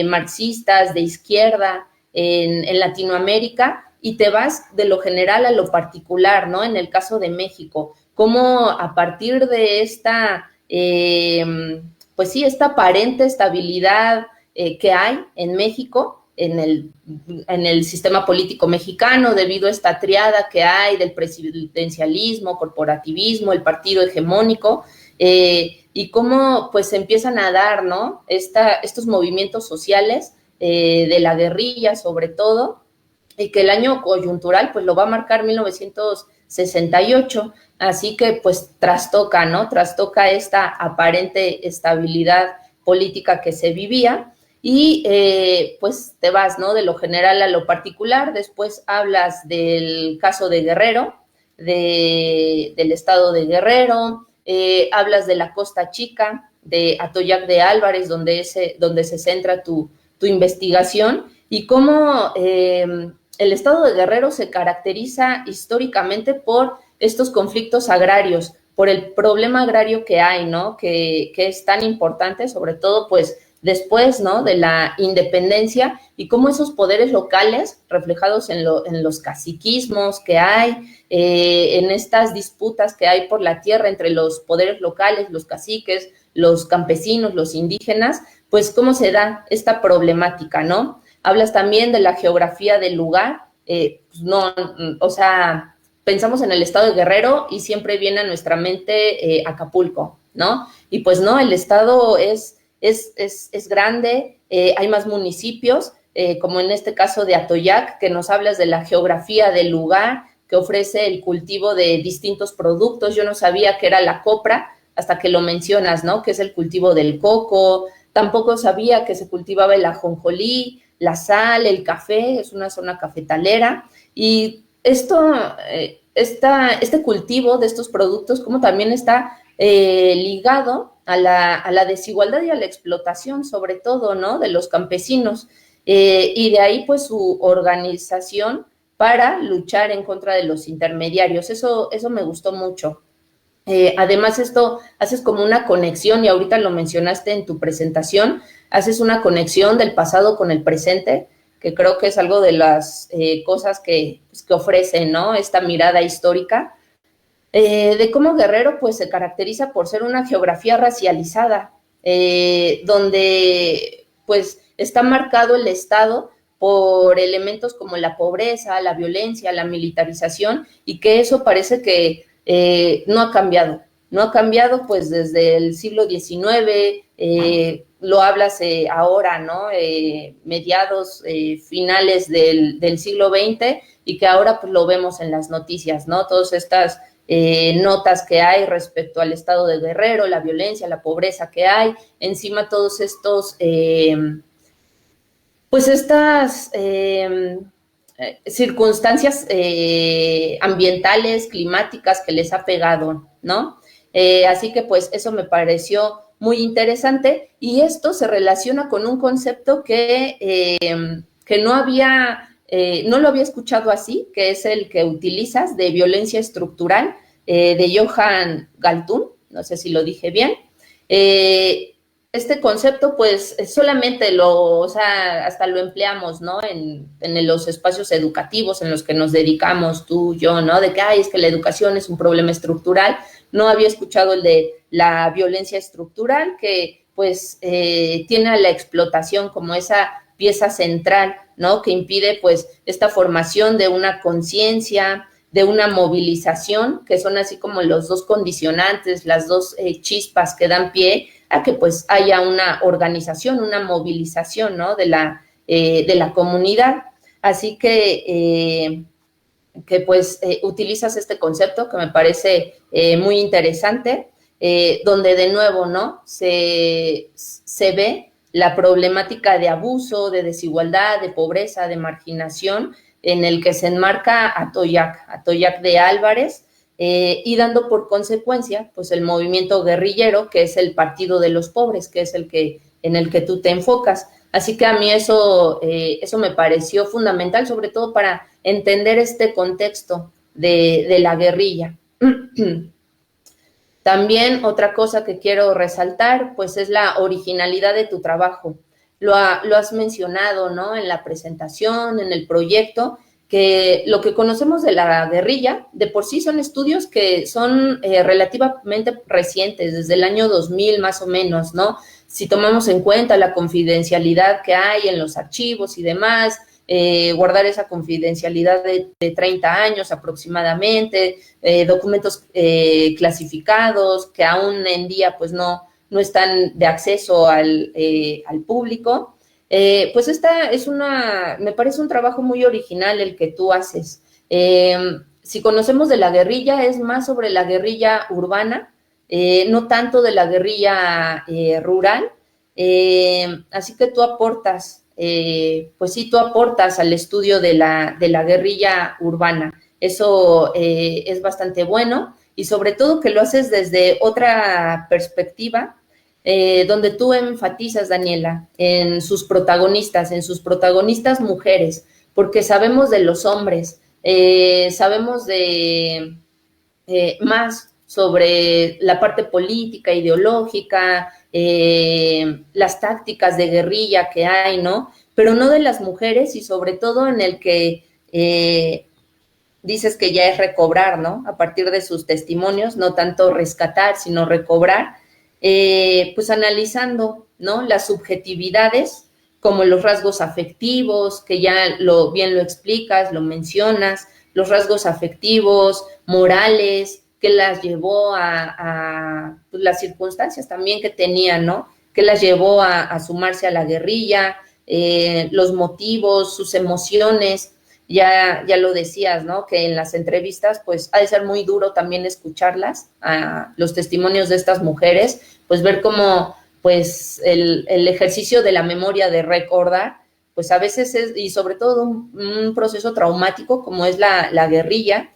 marxistas de izquierda en Latinoamérica, y te vas de lo general a lo particular, ¿no? En el caso de México, cómo a partir de esta, pues sí, esta aparente estabilidad que hay en México, en el sistema político mexicano, debido a esta triada que hay del presidencialismo, corporativismo, el partido hegemónico, y cómo pues se empiezan a dar, ¿no? Estos movimientos sociales de la guerrilla, sobre todo, y que el año coyuntural pues lo va a marcar 1968, así que pues trastoca, ¿no? Trastoca esta aparente estabilidad política que se vivía. Y pues te vas, ¿no? De lo general a lo particular. Después hablas del caso de Guerrero, del estado de Guerrero, hablas de la Costa Chica, de Atoyac de Álvarez, donde se centra tu investigación, y cómo el estado de Guerrero se caracteriza históricamente por estos conflictos agrarios, por el problema agrario que hay, ¿no? Que es tan importante, sobre todo, pues, después, ¿no? De la independencia, y cómo esos poderes locales, reflejados en los caciquismos que hay, en estas disputas que hay por la tierra entre los poderes locales, los caciques, los campesinos, los indígenas, pues cómo se da esta problemática, ¿no? Hablas también de la geografía del lugar, no, o sea, pensamos en el estado de Guerrero y siempre viene a nuestra mente Acapulco, ¿no? Y pues no, el estado es grande, hay más municipios, como en este caso de Atoyac, que nos hablas de la geografía del lugar, que ofrece el cultivo de distintos productos. Yo no sabía que era la copra hasta que lo mencionas, ¿no? Que es el cultivo del coco. Tampoco sabía que se cultivaba el ajonjolí, la sal, el café, es una zona cafetalera. Y este cultivo de estos productos, como también está ligado a la desigualdad y a la explotación, sobre todo, ¿no? De los campesinos, y de ahí pues su organización para luchar en contra de los intermediarios. Eso me gustó mucho. Además, esto haces como una conexión, y ahorita lo mencionaste en tu presentación, haces una conexión del pasado con el presente, que creo que es algo de las cosas que ofrece, ¿no? Esta mirada histórica, de cómo Guerrero pues se caracteriza por ser una geografía racializada, donde pues está marcado el estado por elementos como la pobreza, la violencia, la militarización, y que eso parece que no ha cambiado pues desde el siglo XIX, lo hablas ahora, ¿no? Mediados, finales del siglo XX, y que ahora pues lo vemos en las noticias, ¿no? Todas estas notas que hay respecto al estado de Guerrero, la violencia, la pobreza que hay, encima todos estos, pues estas circunstancias ambientales, climáticas que les ha pegado, ¿no? Así que pues eso me pareció muy interesante, y esto se relaciona con un concepto que no lo había escuchado así, que es el que utilizas de violencia estructural, de Johan Galtung, no sé si lo dije bien. Este concepto, pues, solamente hasta lo empleamos, ¿no? En los espacios educativos en los que nos dedicamos, tú, yo, ¿no? De que, es que la educación es un problema estructural. No había escuchado el de la violencia estructural, que, pues, tiene a la explotación como esa pieza central, ¿no? Que impide, pues, esta formación de una conciencia, de una movilización, que son así como los dos condicionantes, las dos chispas que dan pie a que pues haya una organización, una movilización, ¿no? De la de la comunidad. Así que pues utilizas este concepto que me parece muy interesante, donde de nuevo, ¿no? Se ve la problemática de abuso, de desigualdad, de pobreza, de marginación, en el que se enmarca Atoyac de Álvarez, y dando por consecuencia, pues el movimiento guerrillero, que es el Partido de los Pobres, que es en el que tú te enfocas. Así que a mí eso me pareció fundamental, sobre todo para entender este contexto de la guerrilla. También otra cosa que quiero resaltar, pues es la originalidad de tu trabajo. Lo has mencionado, ¿no? En la presentación, en el proyecto, que lo que conocemos de la guerrilla, de por sí son estudios que son relativamente recientes, desde el año 2000 más o menos, ¿no? Si tomamos en cuenta la confidencialidad que hay en los archivos y demás, guardar esa confidencialidad de 30 años aproximadamente, documentos clasificados que aún en día pues no están de acceso al público, pues esta me parece un trabajo muy original el que tú haces. Si conocemos de la guerrilla, es más sobre la guerrilla urbana, no tanto de la guerrilla rural, así que tú aportas, pues sí, tú aportas al estudio de la guerrilla urbana. Eso es bastante bueno, y sobre todo que lo haces desde otra perspectiva, donde tú enfatizas, Daniela, en sus protagonistas mujeres, porque sabemos de los hombres, sabemos de más sobre la parte política, ideológica, las tácticas de guerrilla que hay, ¿no? Pero no de las mujeres, y sobre todo en el que dices que ya es recobrar, ¿no? A partir de sus testimonios, no tanto rescatar, sino recobrar, pues analizando, ¿no? Las subjetividades, como los rasgos afectivos, que ya bien lo explicas, lo mencionas, los rasgos afectivos, morales, que las llevó a pues, las circunstancias también que tenían, ¿no? Que las llevó a sumarse a la guerrilla, los motivos, sus emociones. Ya lo decías, ¿no? Que en las entrevistas, pues, ha de ser muy duro también escucharlas, a los testimonios de estas mujeres, pues ver cómo, pues, el ejercicio de la memoria, de recordar, pues a veces es, y sobre todo un proceso traumático como es la guerrilla,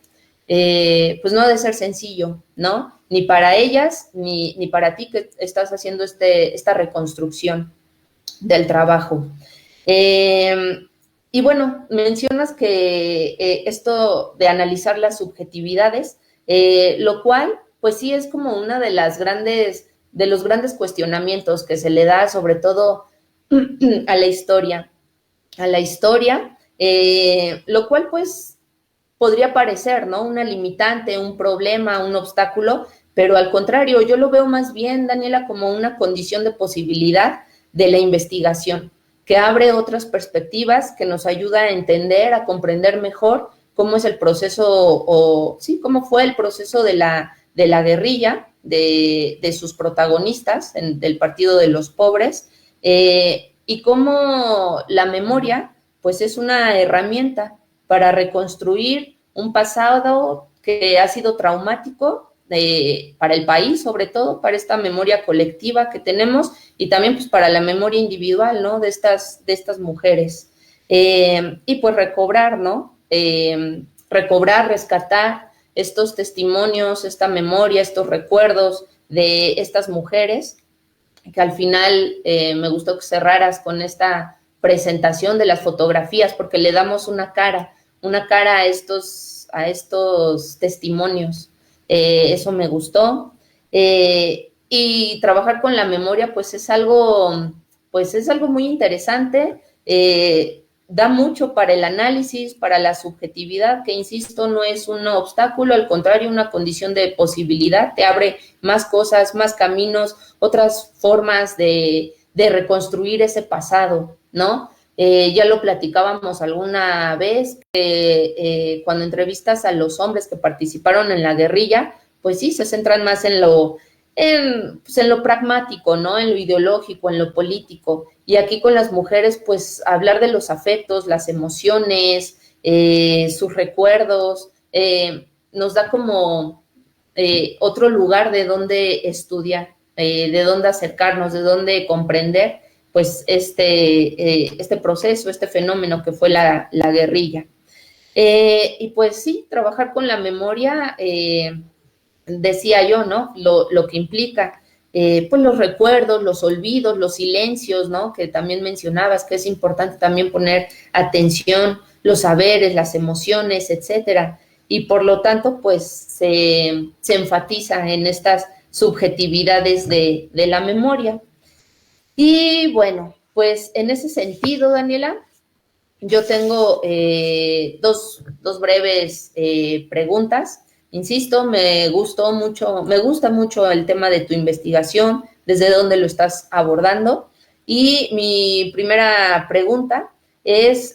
pues no ha de ser sencillo, ¿no? Ni para ellas, ni para ti que estás haciendo esta reconstrucción del trabajo. Y bueno, mencionas que esto de analizar las subjetividades, lo cual, pues sí es como una de los grandes cuestionamientos que se le da, sobre todo a la historia, lo cual, pues, podría parecer, ¿no? Una limitante, un problema, un obstáculo, pero al contrario, yo lo veo más bien, Daniela, como una condición de posibilidad de la investigación, que abre otras perspectivas, que nos ayuda a entender, a comprender mejor cómo es el proceso, cómo fue el proceso de la guerrilla, de sus protagonistas, del Partido de los Pobres, y cómo la memoria, pues es una herramienta para reconstruir un pasado que ha sido traumático para el país, sobre todo para esta memoria colectiva que tenemos, y también pues para la memoria individual, ¿no? De estas mujeres. Y pues recobrar, ¿no? Recobrar, rescatar estos testimonios, esta memoria, estos recuerdos de estas mujeres, que al final me gustó que cerraras con esta presentación de las fotografías, porque le damos una cara a estos testimonios. Eso me gustó. Y trabajar con la memoria, pues es algo muy interesante. Da mucho para el análisis, para la subjetividad, que insisto, no es un obstáculo, al contrario, una condición de posibilidad, te abre más cosas, más caminos, otras formas de reconstruir ese pasado, ¿no? Ya lo platicábamos alguna vez, cuando entrevistas a los hombres que participaron en la guerrilla, pues sí, se centran más en lo pues en lo pragmático, ¿no? En lo ideológico, en lo político. Y aquí con las mujeres, pues hablar de los afectos, las emociones, sus recuerdos, nos da como otro lugar de donde estudiar, de dónde acercarnos, de dónde comprender, pues este proceso, este fenómeno que fue la guerrilla. Y pues sí, trabajar con la memoria, decía yo, ¿no? Lo que implica, pues los recuerdos, los olvidos, los silencios, ¿no? Que también mencionabas, que es importante también poner atención, los saberes, las emociones, etcétera. Y por lo tanto, pues se enfatiza en estas subjetividades de la memoria. Y bueno, pues en ese sentido, Daniela, yo tengo dos breves preguntas. Insisto, me gusta mucho el tema de tu investigación, desde dónde lo estás abordando. Y mi primera pregunta es,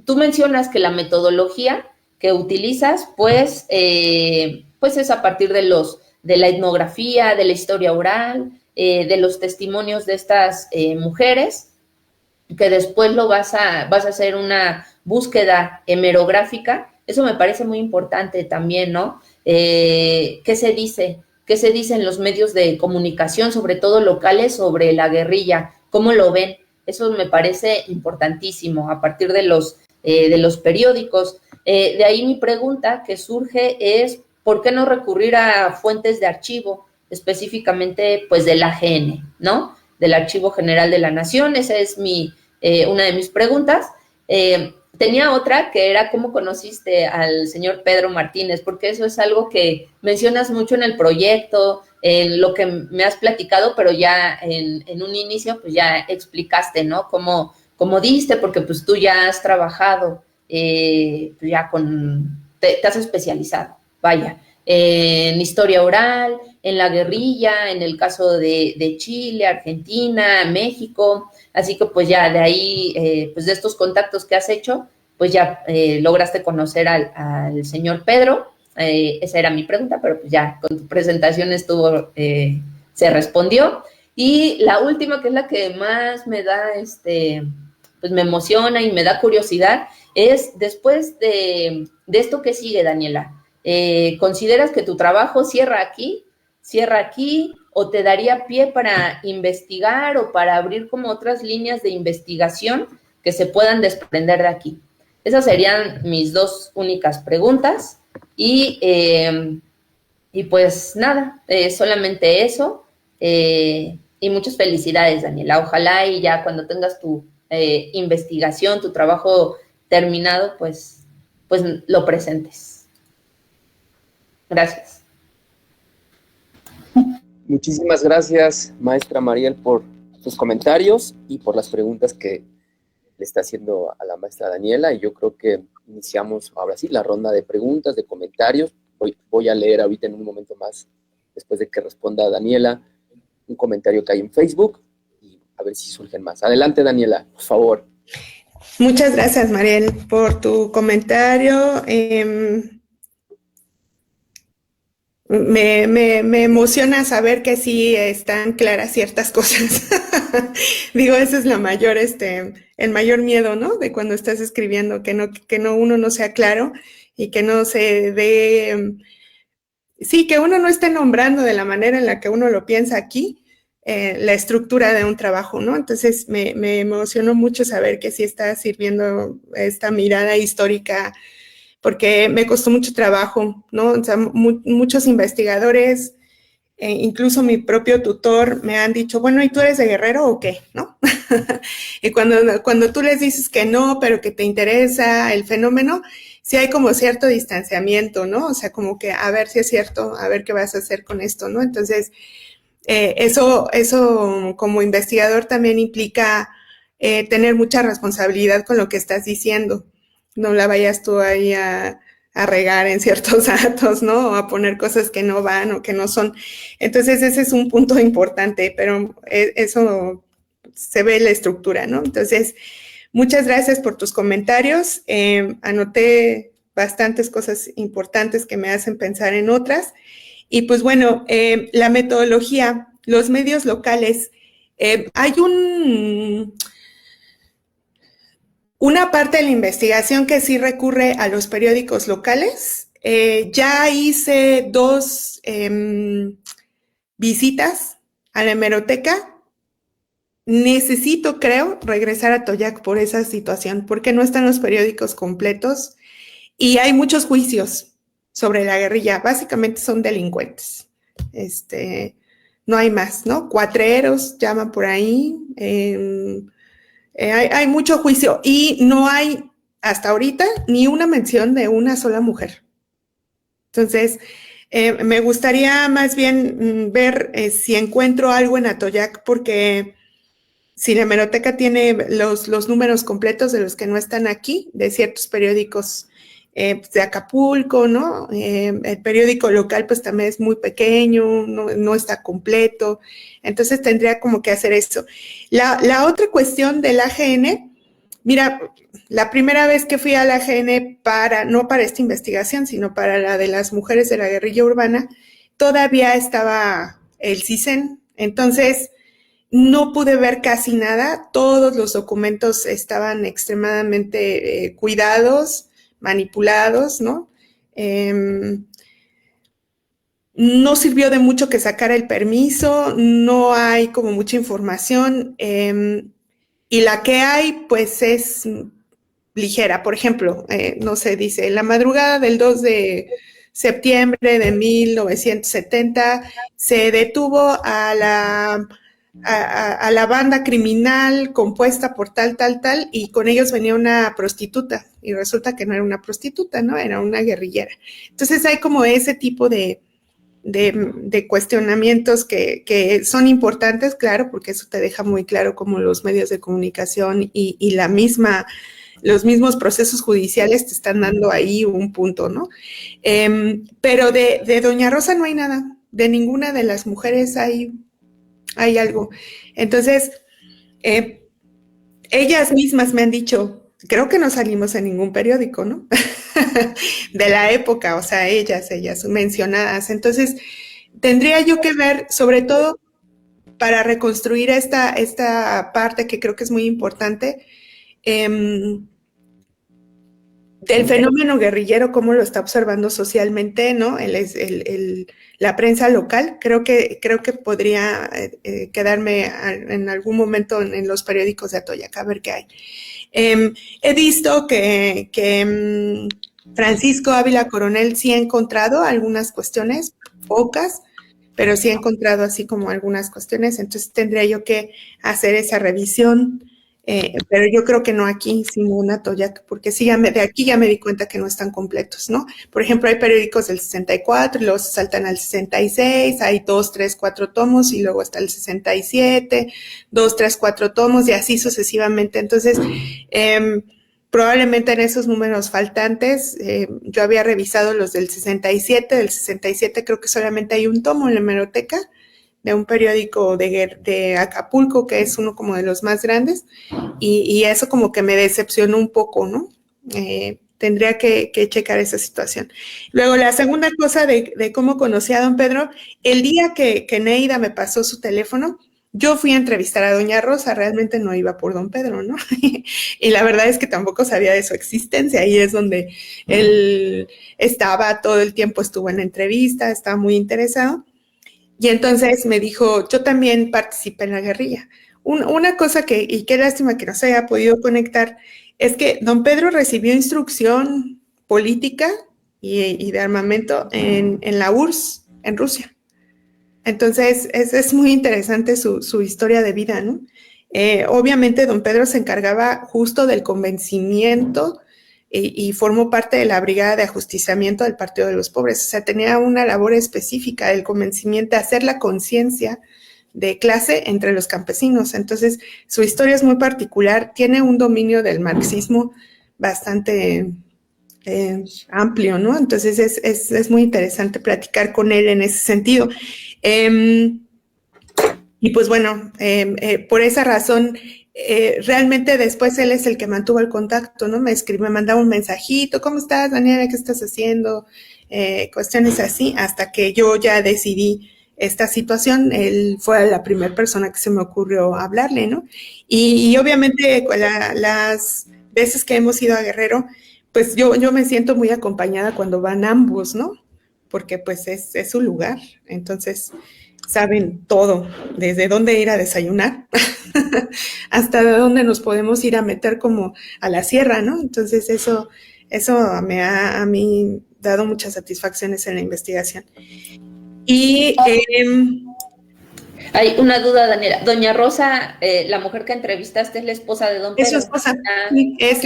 tú mencionas que la metodología que utilizas, pues es a partir de la etnografía, de la historia oral, de los testimonios de estas mujeres, que después vas a hacer una búsqueda hemerográfica. Eso me parece muy importante también, ¿no? ¿Qué se dice? ¿Qué se dice en los medios de comunicación, sobre todo locales, sobre la guerrilla? ¿Cómo lo ven? Eso me parece importantísimo, a partir de los periódicos. De ahí mi pregunta que surge es, ¿por qué no recurrir a fuentes de archivo, específicamente pues del AGN, ¿no? Del Archivo General de la Nación? Esa es una de mis preguntas. Tenía otra que era, ¿cómo conociste al señor Pedro Martínez? Porque eso es algo que mencionas mucho en el proyecto, en lo que me has platicado, pero ya en un inicio pues ya explicaste, ¿no? Cómo diste, porque pues tú ya has trabajado, pues ya te has especializado, vaya, en historia oral, en la guerrilla, en el caso de Chile, Argentina, México. Así que pues ya de ahí, pues de estos contactos que has hecho, pues ya lograste conocer al señor Pedro. Esa era mi pregunta, pero pues ya con tu presentación se respondió. Y la última, que es la que más me da, pues me emociona y me da curiosidad, es después de esto que sigue, Daniela. ¿Consideras que tu trabajo cierra aquí, o te daría pie para investigar o para abrir como otras líneas de investigación que se puedan desprender de aquí? Esas serían mis dos únicas preguntas y pues nada, solamente eso, y muchas felicidades, Daniela. Ojalá y ya cuando tengas tu investigación, tu trabajo terminado, pues lo presentes. Gracias. Muchísimas gracias, maestra Mariel, por sus comentarios y por las preguntas que le está haciendo a la maestra Daniela. Y yo creo que iniciamos ahora sí la ronda de preguntas, de comentarios. Voy a leer ahorita en un momento más, después de que responda Daniela, un comentario que hay en Facebook y a ver si surgen más. Adelante, Daniela, por favor. Muchas gracias, Mariel, por tu comentario. Me emociona saber que sí están claras ciertas cosas. Digo, ese es el mayor miedo, ¿no? De cuando estás escribiendo, que uno no sea claro y que no se dé, sí, que uno no esté nombrando de la manera en la que uno lo piensa aquí, la estructura de un trabajo, ¿no? Entonces me emocionó mucho saber que sí está sirviendo esta mirada histórica, porque me costó mucho trabajo, ¿no? O sea, muchos investigadores, incluso mi propio tutor, me han dicho, bueno, ¿y tú eres de Guerrero o qué? ¿No? Y cuando tú les dices que no, pero que te interesa el fenómeno, sí hay como cierto distanciamiento, ¿no? O sea, como que a ver si es cierto, a ver qué vas a hacer con esto, ¿no? Entonces, eso como investigador también implica tener mucha responsabilidad con lo que estás diciendo. No la vayas tú ahí a regar en ciertos datos, ¿no? O a poner cosas que no van o que no son. Entonces, ese es un punto importante, pero eso se ve en la estructura, ¿no? Entonces, muchas gracias por tus comentarios. Anoté bastantes cosas importantes que me hacen pensar en otras. Y pues bueno, la metodología, los medios locales, hay una parte de la investigación que sí recurre a los periódicos locales. Ya hice 2 visitas a la hemeroteca. Necesito, creo, regresar a Toyac por esa situación, porque no están los periódicos completos y hay muchos juicios sobre la guerrilla. Básicamente son delincuentes. No hay más, ¿no? Cuatreros llaman por ahí. Hay mucho juicio y no hay hasta ahorita ni una mención de una sola mujer. Entonces, me gustaría más bien ver si encuentro algo en Atoyac, porque si la hemeroteca tiene los números completos de los que no están aquí, de ciertos periódicos de Acapulco, ¿no? El periódico local pues también es muy pequeño, no está completo, entonces tendría como que hacer eso. La otra cuestión del AGN, mira, la primera vez que fui al AGN no para esta investigación, sino para la de las mujeres de la guerrilla urbana, todavía estaba el CISEN, entonces no pude ver casi nada, todos los documentos estaban extremadamente cuidados, manipulados, ¿no? No sirvió de mucho que sacara el permiso, no hay como mucha información, y la que hay, pues, es ligera. Por ejemplo, no sé, dice, la madrugada del 2 de septiembre de 1970 se detuvo a la banda criminal compuesta por tal, y con ellos venía una prostituta, y resulta que no era una prostituta, ¿no? Era una guerrillera. Entonces hay como ese tipo de cuestionamientos que son importantes, claro, porque eso te deja muy claro cómo los medios de comunicación y los mismos procesos judiciales te están dando ahí un punto, ¿no? Pero de Doña Rosa no hay nada, de ninguna de las mujeres hay algo. Entonces, ellas mismas me han dicho, creo que no salimos en ningún periódico, ¿no? De la época, o sea, ellas mencionadas. Entonces, tendría yo que ver, sobre todo para reconstruir esta parte que creo que es muy importante, del fenómeno guerrillero, cómo lo está observando socialmente, ¿no? La prensa local, creo que podría quedarme en algún momento en los periódicos de Atoyac, a ver qué hay. He visto que Francisco Ávila Coronel sí ha encontrado algunas cuestiones, pocas, pero sí ha encontrado así como algunas cuestiones, entonces tendría yo que hacer esa revisión. Pero yo creo que no aquí, sino en Atoyac, porque sí, de aquí ya me di cuenta que no están completos, ¿no? Por ejemplo, hay periódicos del 64, y luego se saltan al 66, hay 2, 3, 4 tomos, y luego está el 67, 2, 3, 4 tomos, y así sucesivamente. Entonces, probablemente en esos números faltantes, yo había revisado los del 67 creo que solamente hay un tomo en la hemeroteca, de un periódico de Acapulco, que es uno como de los más grandes, y eso como que me decepcionó un poco, ¿no? Tendría que checar esa situación. Luego, la segunda cosa de cómo conocí a don Pedro, el día que Neida me pasó su teléfono, yo fui a entrevistar a doña Rosa, realmente no iba por don Pedro, ¿no? Y la verdad es que tampoco sabía de su existencia, ahí es donde él estaba, todo el tiempo estuvo en la entrevista, estaba muy interesado. Y entonces me dijo, yo también participé en la guerrilla. Una cosa y qué lástima que no se haya podido conectar, es que don Pedro recibió instrucción política y de armamento en la URSS, en Rusia. Entonces, es muy interesante su historia de vida, ¿no? Obviamente, don Pedro se encargaba justo del convencimiento y formó parte de la Brigada de Ajusticiamiento del Partido de los Pobres. O sea, tenía una labor específica del convencimiento, de hacer la conciencia de clase entre los campesinos. Entonces, su historia es muy particular, tiene un dominio del marxismo bastante amplio, ¿no? Entonces, es muy interesante platicar con él en ese sentido. Y pues bueno, por esa razón, realmente después él es el que mantuvo el contacto, ¿no? Me mandaba un mensajito, ¿cómo estás, Daniela? ¿Qué estás haciendo? cuestiones así, hasta que yo ya decidí esta situación. Él fue la primera persona que se me ocurrió hablarle, ¿no? Y obviamente las veces que hemos ido a Guerrero, pues yo me siento muy acompañada cuando van ambos, ¿no? Porque pues es su lugar, entonces saben todo, desde dónde ir a desayunar hasta dónde nos podemos ir a meter como a la sierra, ¿no? Entonces eso me ha a mí dado muchas satisfacciones en la investigación. Y hay una duda, Daniela. Doña Rosa, la mujer que entrevistaste, es la esposa de don Pedro. Es su esposa, sí, es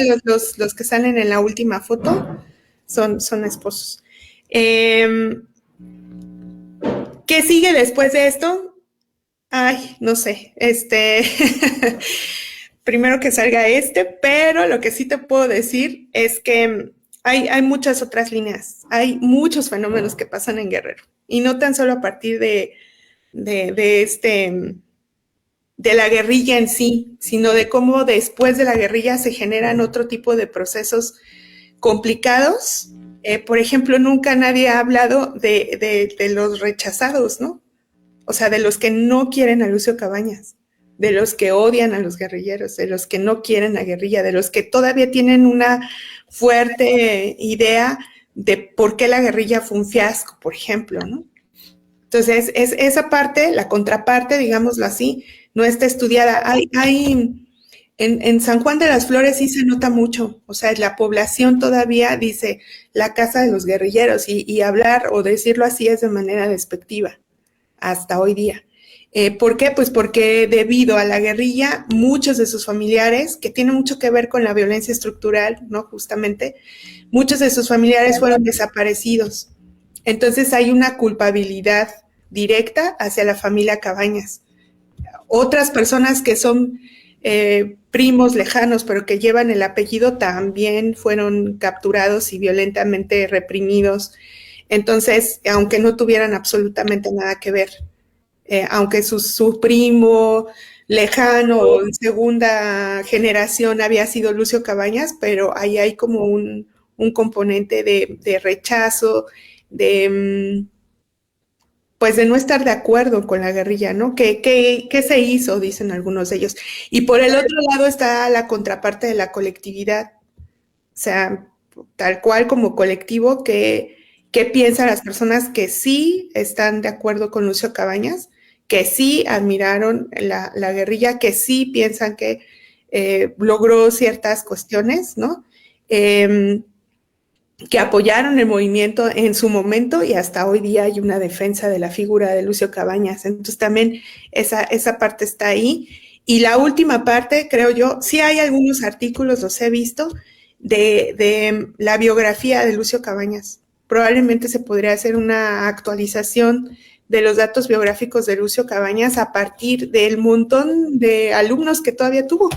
los que salen en la última foto, son esposos. ¿Qué sigue después de esto? Ay, no sé, primero que salga pero lo que sí te puedo decir es que hay muchas otras líneas, hay muchos fenómenos que pasan en Guerrero, y no tan solo a partir de la guerrilla en sí, sino de cómo después de la guerrilla se generan otro tipo de procesos complicados. Por ejemplo, nunca nadie ha hablado de los rechazados, ¿no? O sea, de los que no quieren a Lucio Cabañas, de los que odian a los guerrilleros, de los que no quieren la guerrilla, de los que todavía tienen una fuerte idea de por qué la guerrilla fue un fiasco, por ejemplo, ¿no? Entonces, esa parte, la contraparte, digámoslo así, no está estudiada. En San Juan de las Flores sí se nota mucho, o sea, la población todavía dice la casa de los guerrilleros, y hablar o decirlo así es de manera despectiva hasta hoy día. ¿Por qué? Pues porque debido a la guerrilla, muchos de sus familiares, que tiene mucho que ver con la violencia estructural, ¿no? Justamente, muchos de sus familiares fueron desaparecidos. Entonces hay una culpabilidad directa hacia la familia Cabañas. Otras personas que son primos lejanos, pero que llevan el apellido, también fueron capturados y violentamente reprimidos. Entonces, aunque no tuvieran absolutamente nada que ver, aunque su primo lejano o en segunda generación había sido Lucio Cabañas, pero ahí hay como un componente de rechazo, pues de no estar de acuerdo con la guerrilla, ¿no? ¿Qué se hizo? Dicen algunos de ellos. Y por el otro lado está la contraparte de la colectividad, o sea, tal cual como colectivo, ¿qué piensan las personas que sí están de acuerdo con Lucio Cabañas, que sí admiraron la guerrilla, que sí piensan que logró ciertas cuestiones, ¿no? Que apoyaron el movimiento en su momento, y hasta hoy día hay una defensa de la figura de Lucio Cabañas. Entonces también esa parte está ahí. Y la última parte, creo yo, sí hay algunos artículos, los he visto, de la biografía de Lucio Cabañas. Probablemente se podría hacer una actualización de los datos biográficos de Lucio Cabañas a partir del montón de alumnos que todavía tuvo.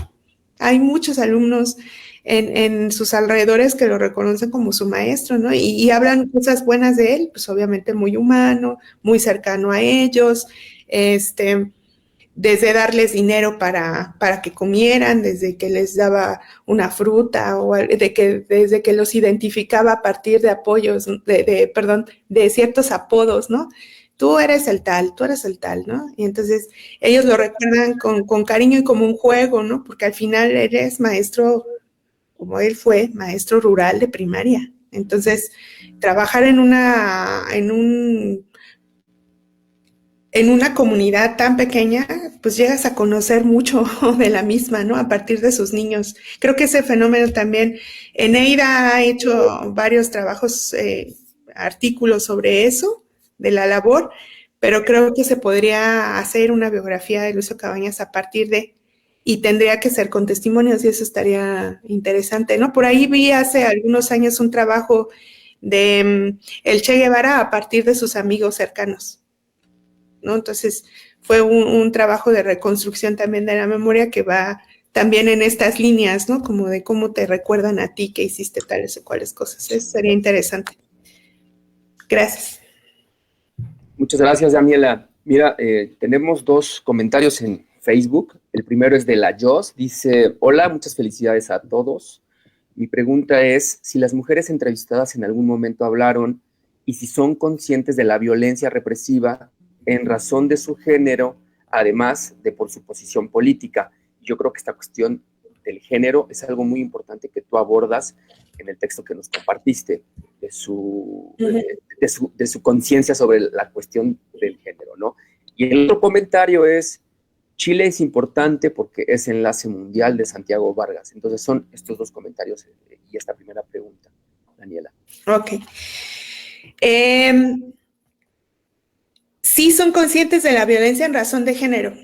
Hay muchos alumnos en sus alrededores que lo reconocen como su maestro, ¿no? Y hablan cosas buenas de él, pues obviamente muy humano, muy cercano a ellos, desde darles dinero para que comieran, desde que les daba una fruta, o desde que los identificaba a partir de apoyos, de ciertos apodos, ¿no? Tú eres el tal, ¿no? Y entonces ellos lo recuerdan con cariño y como un juego, ¿no? Porque al final él es maestro, como él fue, maestro rural de primaria. Entonces, trabajar en una comunidad tan pequeña, pues llegas a conocer mucho de la misma, ¿no? A partir de sus niños. Creo que ese fenómeno también, Eneida ha hecho varios trabajos, artículos sobre eso, de la labor, pero creo que se podría hacer una biografía de Lucio Cabañas a partir y tendría que ser con testimonios, y eso estaría interesante, ¿no? Por ahí vi hace algunos años un trabajo de el Che Guevara a partir de sus amigos cercanos, ¿no? Entonces fue un trabajo de reconstrucción también de la memoria que va también en estas líneas, ¿no? Como de cómo te recuerdan a ti que hiciste tales o cuales cosas. Eso sería interesante. Gracias. Muchas gracias, Daniela. Mira, tenemos 2 comentarios en Facebook. El primero es de la Jos. Dice, hola, muchas felicidades a todos. Mi pregunta es si las mujeres entrevistadas en algún momento hablaron y si son conscientes de la violencia represiva en razón de su género, además de por su posición política. Yo creo que esta cuestión del género es algo muy importante que tú abordas en el texto que nos compartiste, de su conciencia sobre la cuestión del género, ¿no? Y el otro comentario es, Chile es importante porque es enlace mundial de Santiago Vargas. Entonces son estos dos comentarios y esta primera pregunta, Daniela. Ok. Sí son conscientes de la violencia en razón de género.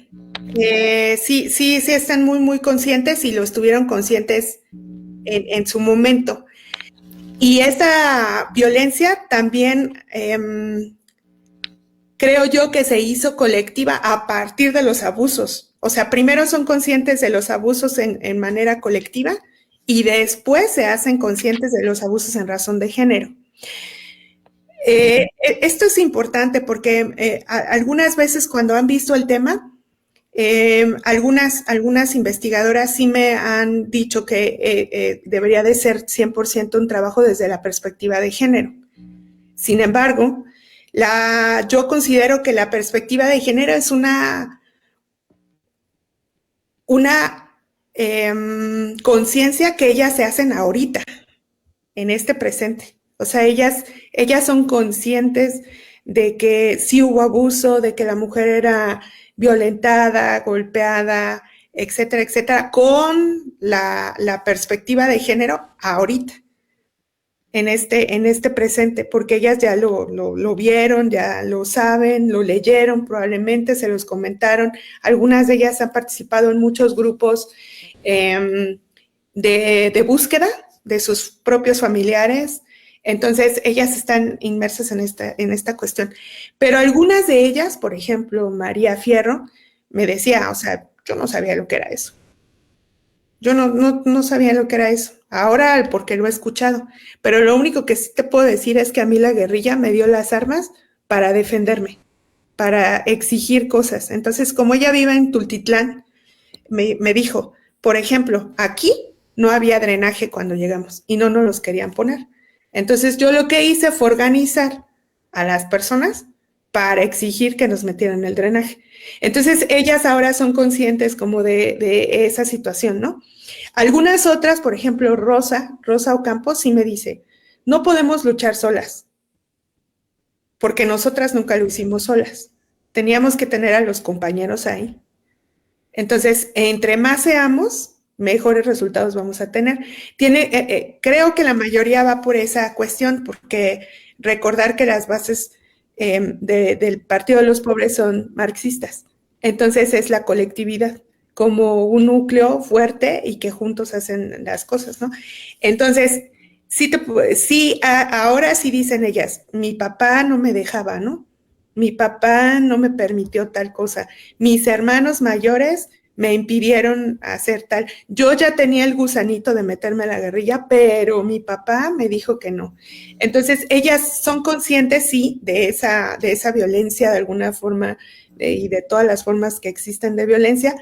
Sí están muy, muy conscientes y lo estuvieron conscientes en su momento. Y esa violencia también creo yo que se hizo colectiva a partir de los abusos. O sea, primero son conscientes de los abusos en manera colectiva y después se hacen conscientes de los abusos en razón de género. Esto es importante porque algunas veces cuando han visto el tema, algunas investigadoras sí me han dicho que debería de ser 100% un trabajo desde la perspectiva de género. Sin embargo, yo considero que la perspectiva de género es una conciencia que ellas se hacen ahorita, en este presente. O sea, ellas son conscientes de que sí hubo abuso, de que la mujer era violentada, golpeada, etcétera, etcétera, con la perspectiva de género ahorita, en este presente, porque ellas ya lo vieron, ya lo saben, lo leyeron, probablemente se los comentaron. Algunas de ellas han participado en muchos grupos de búsqueda de sus propios familiares. Entonces, ellas están inmersas en esta cuestión. Pero algunas de ellas, por ejemplo, María Fierro, me decía, o sea, yo no sabía lo que era eso. Yo no sabía lo que era eso. Ahora, porque lo he escuchado. Pero lo único que sí te puedo decir es que a mí la guerrilla me dio las armas para defenderme, para exigir cosas. Entonces, como ella vive en Tultitlán, me dijo, por ejemplo, aquí no había drenaje cuando llegamos y no nos los querían poner. Entonces yo lo que hice fue organizar a las personas para exigir que nos metieran el drenaje. Entonces ellas ahora son conscientes como de esa situación, ¿no? Algunas otras, por ejemplo, Rosa Ocampo sí me dice, no podemos luchar solas, porque nosotras nunca lo hicimos solas. Teníamos que tener a los compañeros ahí. Entonces, entre más seamos, mejores resultados vamos a tener. Creo que la mayoría va por esa cuestión, porque recordar que las bases del Partido de los Pobres son marxistas. Entonces es la colectividad como un núcleo fuerte y que juntos hacen las cosas, ¿no? Entonces, ahora sí dicen ellas, mi papá no me dejaba, ¿no? Mi papá no me permitió tal cosa. Mis hermanos mayores me impidieron hacer tal. Yo ya tenía el gusanito de meterme a la guerrilla, pero mi papá me dijo que no. Entonces, ellas son conscientes, sí, de esa violencia de alguna forma y de todas las formas que existen de violencia,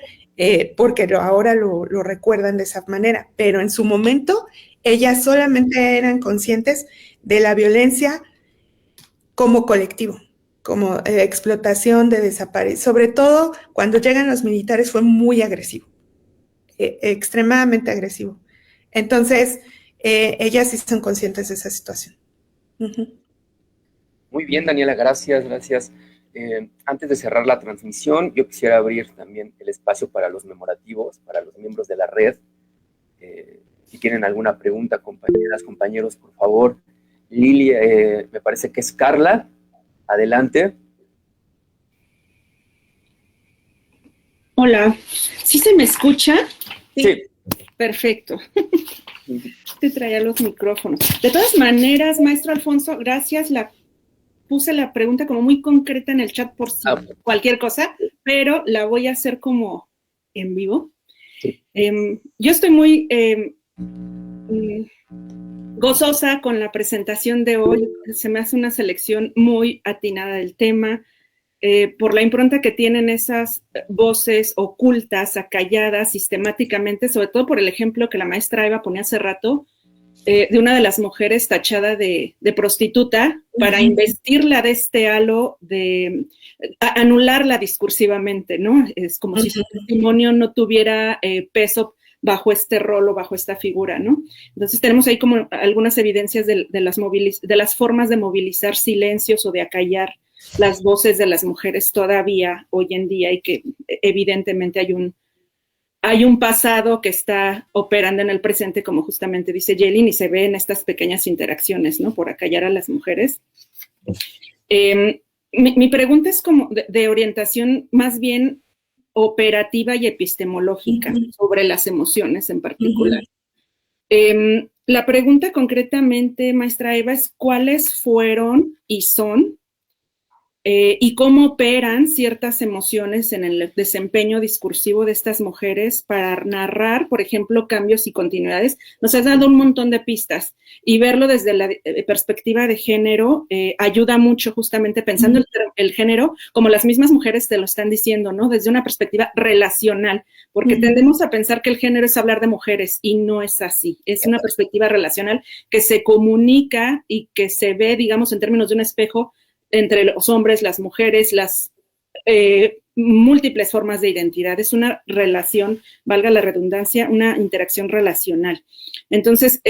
porque ahora lo recuerdan de esa manera. Pero en su momento, ellas solamente eran conscientes de la violencia como colectivo, como explotación de desaparecidos. Sobre todo cuando llegan los militares fue muy agresivo, extremadamente agresivo. Entonces, ellas sí son conscientes de esa situación. Muy bien, Daniela, gracias. Antes de cerrar la transmisión, yo quisiera abrir también el espacio para los memorativos, para los miembros de la red. Si tienen alguna pregunta, compañeras, compañeros, por favor. Lili, me parece que es Carla. Adelante. Hola, ¿sí se me escucha? Sí. Perfecto. Te traía los micrófonos. De todas maneras, maestro Alfonso, gracias. Puse la pregunta como muy concreta en el chat por si cualquier cosa, pero la voy a hacer como en vivo. Sí. Yo estoy muy gozosa con la presentación de hoy. Se me hace una selección muy atinada del tema, por la impronta que tienen esas voces ocultas, acalladas sistemáticamente, sobre todo por el ejemplo que la maestra Eva ponía hace rato, de una de las mujeres tachada de prostituta para investirla de este halo, de anularla discursivamente, ¿no? Es como si su testimonio no tuviera peso bajo este rol o bajo esta figura, ¿no? Entonces tenemos ahí como algunas evidencias de las formas de movilizar silencios o de acallar las voces de las mujeres todavía hoy en día, y que evidentemente hay un pasado que está operando en el presente, como justamente dice Yelin, y se ve en estas pequeñas interacciones, ¿no? Por acallar a las mujeres. Mi pregunta es como de orientación más bien operativa y epistemológica sobre las emociones en particular. La pregunta concretamente, maestra Eva, es ¿cuáles fueron y son y cómo operan ciertas emociones en el desempeño discursivo de estas mujeres para narrar, por ejemplo, cambios y continuidades? Nos has dado un montón de pistas, y verlo desde la perspectiva de género ayuda mucho, justamente pensando el género como las mismas mujeres te lo están diciendo, ¿no? Desde una perspectiva relacional, porque tendemos a pensar que el género es hablar de mujeres, y no es así. Es una perspectiva relacional que se comunica y que se ve, digamos, en términos de un espejo entre los hombres, las mujeres, las múltiples formas de identidad. Es una relación, valga la redundancia, una interacción relacional. Entonces,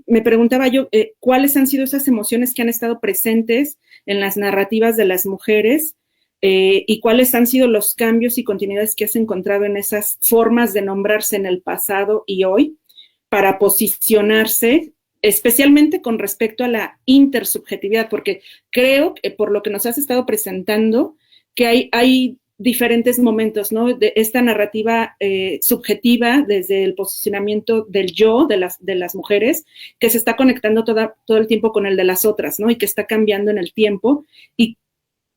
me preguntaba yo, ¿cuáles han sido esas emociones que han estado presentes en las narrativas de las mujeres y cuáles han sido los cambios y continuidades que has encontrado en esas formas de nombrarse en el pasado y hoy para posicionarse, especialmente con respecto a la intersubjetividad? Porque creo que por lo que nos has estado presentando, que hay diferentes momentos, ¿no? De esta narrativa subjetiva desde el posicionamiento del yo de las mujeres, que se está conectando todo el tiempo con el de las otras, ¿no? Y que está cambiando en el tiempo, y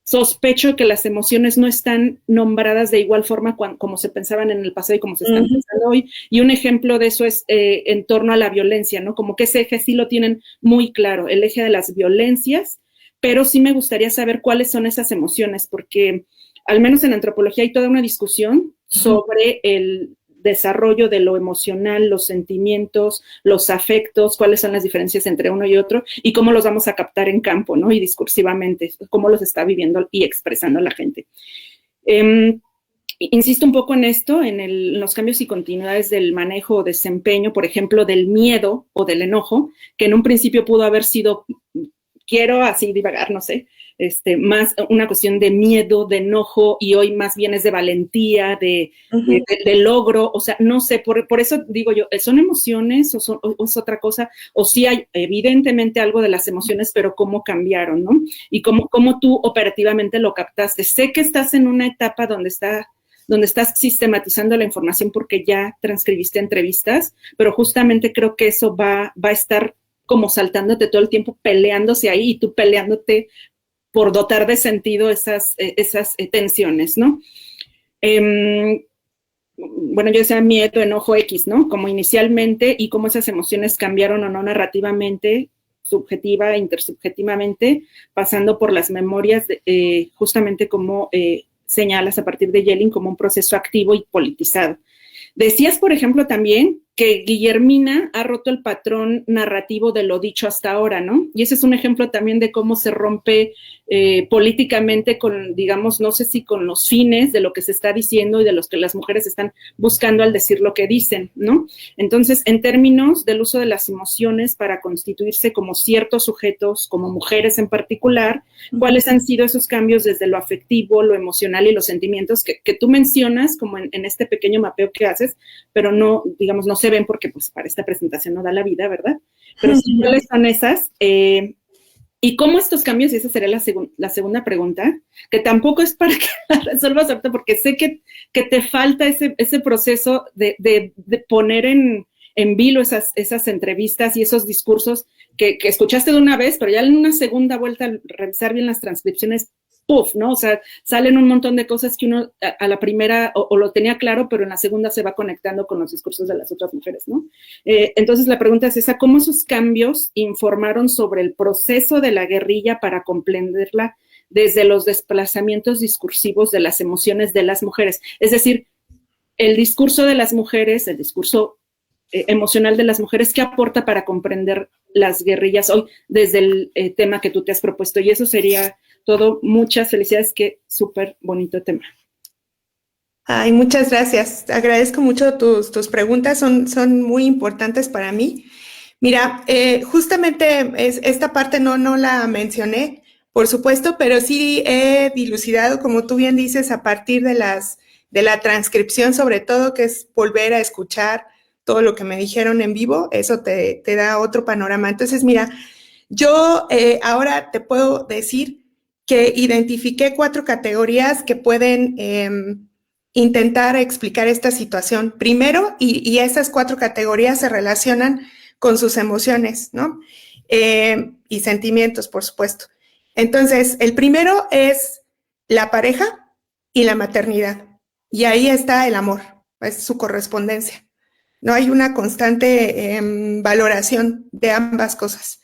sospecho que las emociones no están nombradas de igual forma como se pensaban en el pasado y como se están pensando hoy. Y un ejemplo de eso es en torno a la violencia, ¿no? Como que ese eje sí lo tienen muy claro, el eje de las violencias, pero sí me gustaría saber cuáles son esas emociones, porque al menos en antropología hay toda una discusión sobre el desarrollo de lo emocional, los sentimientos, los afectos, cuáles son las diferencias entre uno y otro y cómo los vamos a captar en campo, ¿no? Y discursivamente, cómo los está viviendo y expresando la gente. Insisto un poco en esto, en los cambios y continuidades del manejo o desempeño, por ejemplo, del miedo o del enojo, que en un principio pudo haber sido, quiero así divagar, no sé, más una cuestión de miedo, de enojo, y hoy más bien es de valentía, de logro. O sea, no sé, por eso digo yo, ¿son emociones o es otra cosa? O sí hay evidentemente algo de las emociones, pero cómo cambiaron, ¿no? Y cómo tú operativamente lo captaste. Sé que estás en una etapa donde estás sistematizando la información porque ya transcribiste entrevistas, pero justamente creo que eso va a estar como saltándote todo el tiempo, peleándose ahí, y tú peleándote por dotar de sentido esas tensiones, ¿no? Bueno, yo decía miedo, enojo, X, ¿no? Como inicialmente, y cómo esas emociones cambiaron o no narrativamente, subjetiva e intersubjetivamente, pasando por las memorias, justamente como señalas a partir de Yelin, como un proceso activo y politizado. Decías, por ejemplo, también que Guillermina ha roto el patrón narrativo de lo dicho hasta ahora, ¿no? Y ese es un ejemplo también de cómo se rompe políticamente con, digamos, no sé si con los fines de lo que se está diciendo y de los que las mujeres están buscando al decir lo que dicen, ¿no? Entonces, en términos del uso de las emociones para constituirse como ciertos sujetos, como mujeres en particular, ¿cuáles han sido esos cambios desde lo afectivo, lo emocional y los sentimientos que tú mencionas como en este pequeño mapeo que haces, pero no, digamos, no se ven porque pues para esta presentación no da la vida, ¿verdad? Pero sí, ¿cuáles son esas? ¿Y cómo estos cambios? Y esa sería la segunda pregunta, que tampoco es para que la resuelvas ahorita, porque sé que te falta ese proceso de poner en vilo esas entrevistas y esos discursos que escuchaste de una vez, pero ya en una segunda vuelta al revisar bien las transcripciones, ¡puf!, ¿no? O sea, salen un montón de cosas que uno a la primera o lo tenía claro, pero en la segunda se va conectando con los discursos de las otras mujeres, ¿no? Entonces la pregunta es esa, ¿cómo esos cambios informaron sobre el proceso de la guerrilla para comprenderla desde los desplazamientos discursivos de las emociones de las mujeres? Es decir, el discurso de las mujeres, el discurso emocional de las mujeres, ¿qué aporta para comprender las guerrillas hoy desde el tema que tú te has propuesto? Y eso sería todo. Muchas felicidades, qué súper bonito tema. Ay, muchas gracias. Agradezco mucho tus preguntas, son muy importantes para mí. Mira, justamente esta parte no la mencioné, por supuesto, pero sí he dilucidado, como tú bien dices, a partir de la transcripción, sobre todo, que es volver a escuchar todo lo que me dijeron en vivo, eso te da otro panorama. Entonces, mira, yo ahora te puedo decir que identifiqué 4 categorías que pueden intentar explicar esta situación. Primero, y esas 4 categorías se relacionan con sus emociones, ¿no? Y sentimientos, por supuesto. Entonces, el primero es la pareja y la maternidad. Y ahí está el amor, es su correspondencia. No hay una constante valoración de ambas cosas.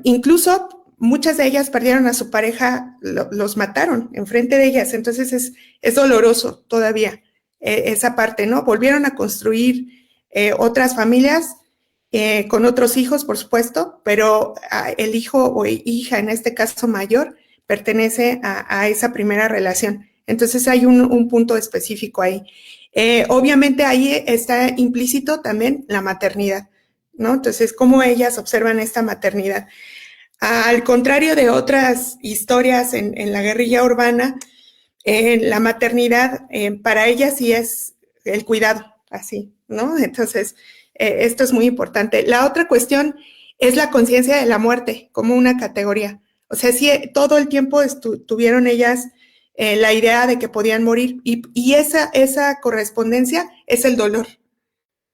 Incluso muchas de ellas perdieron a su pareja, los mataron enfrente de ellas, entonces es doloroso todavía esa parte, ¿no? Volvieron a construir otras familias con otros hijos, por supuesto, pero el hijo o hija, en este caso mayor, pertenece a esa primera relación. Entonces hay un punto específico ahí. Obviamente ahí está implícito también la maternidad, ¿no? Entonces, ¿cómo ellas observan esta maternidad? Al contrario de otras historias en la guerrilla urbana, la maternidad para ellas sí es el cuidado, así, ¿no? Entonces, esto es muy importante. La otra cuestión es la conciencia de la muerte como una categoría. O sea, sí, todo el tiempo tuvieron ellas la idea de que podían morir y esa correspondencia es el dolor.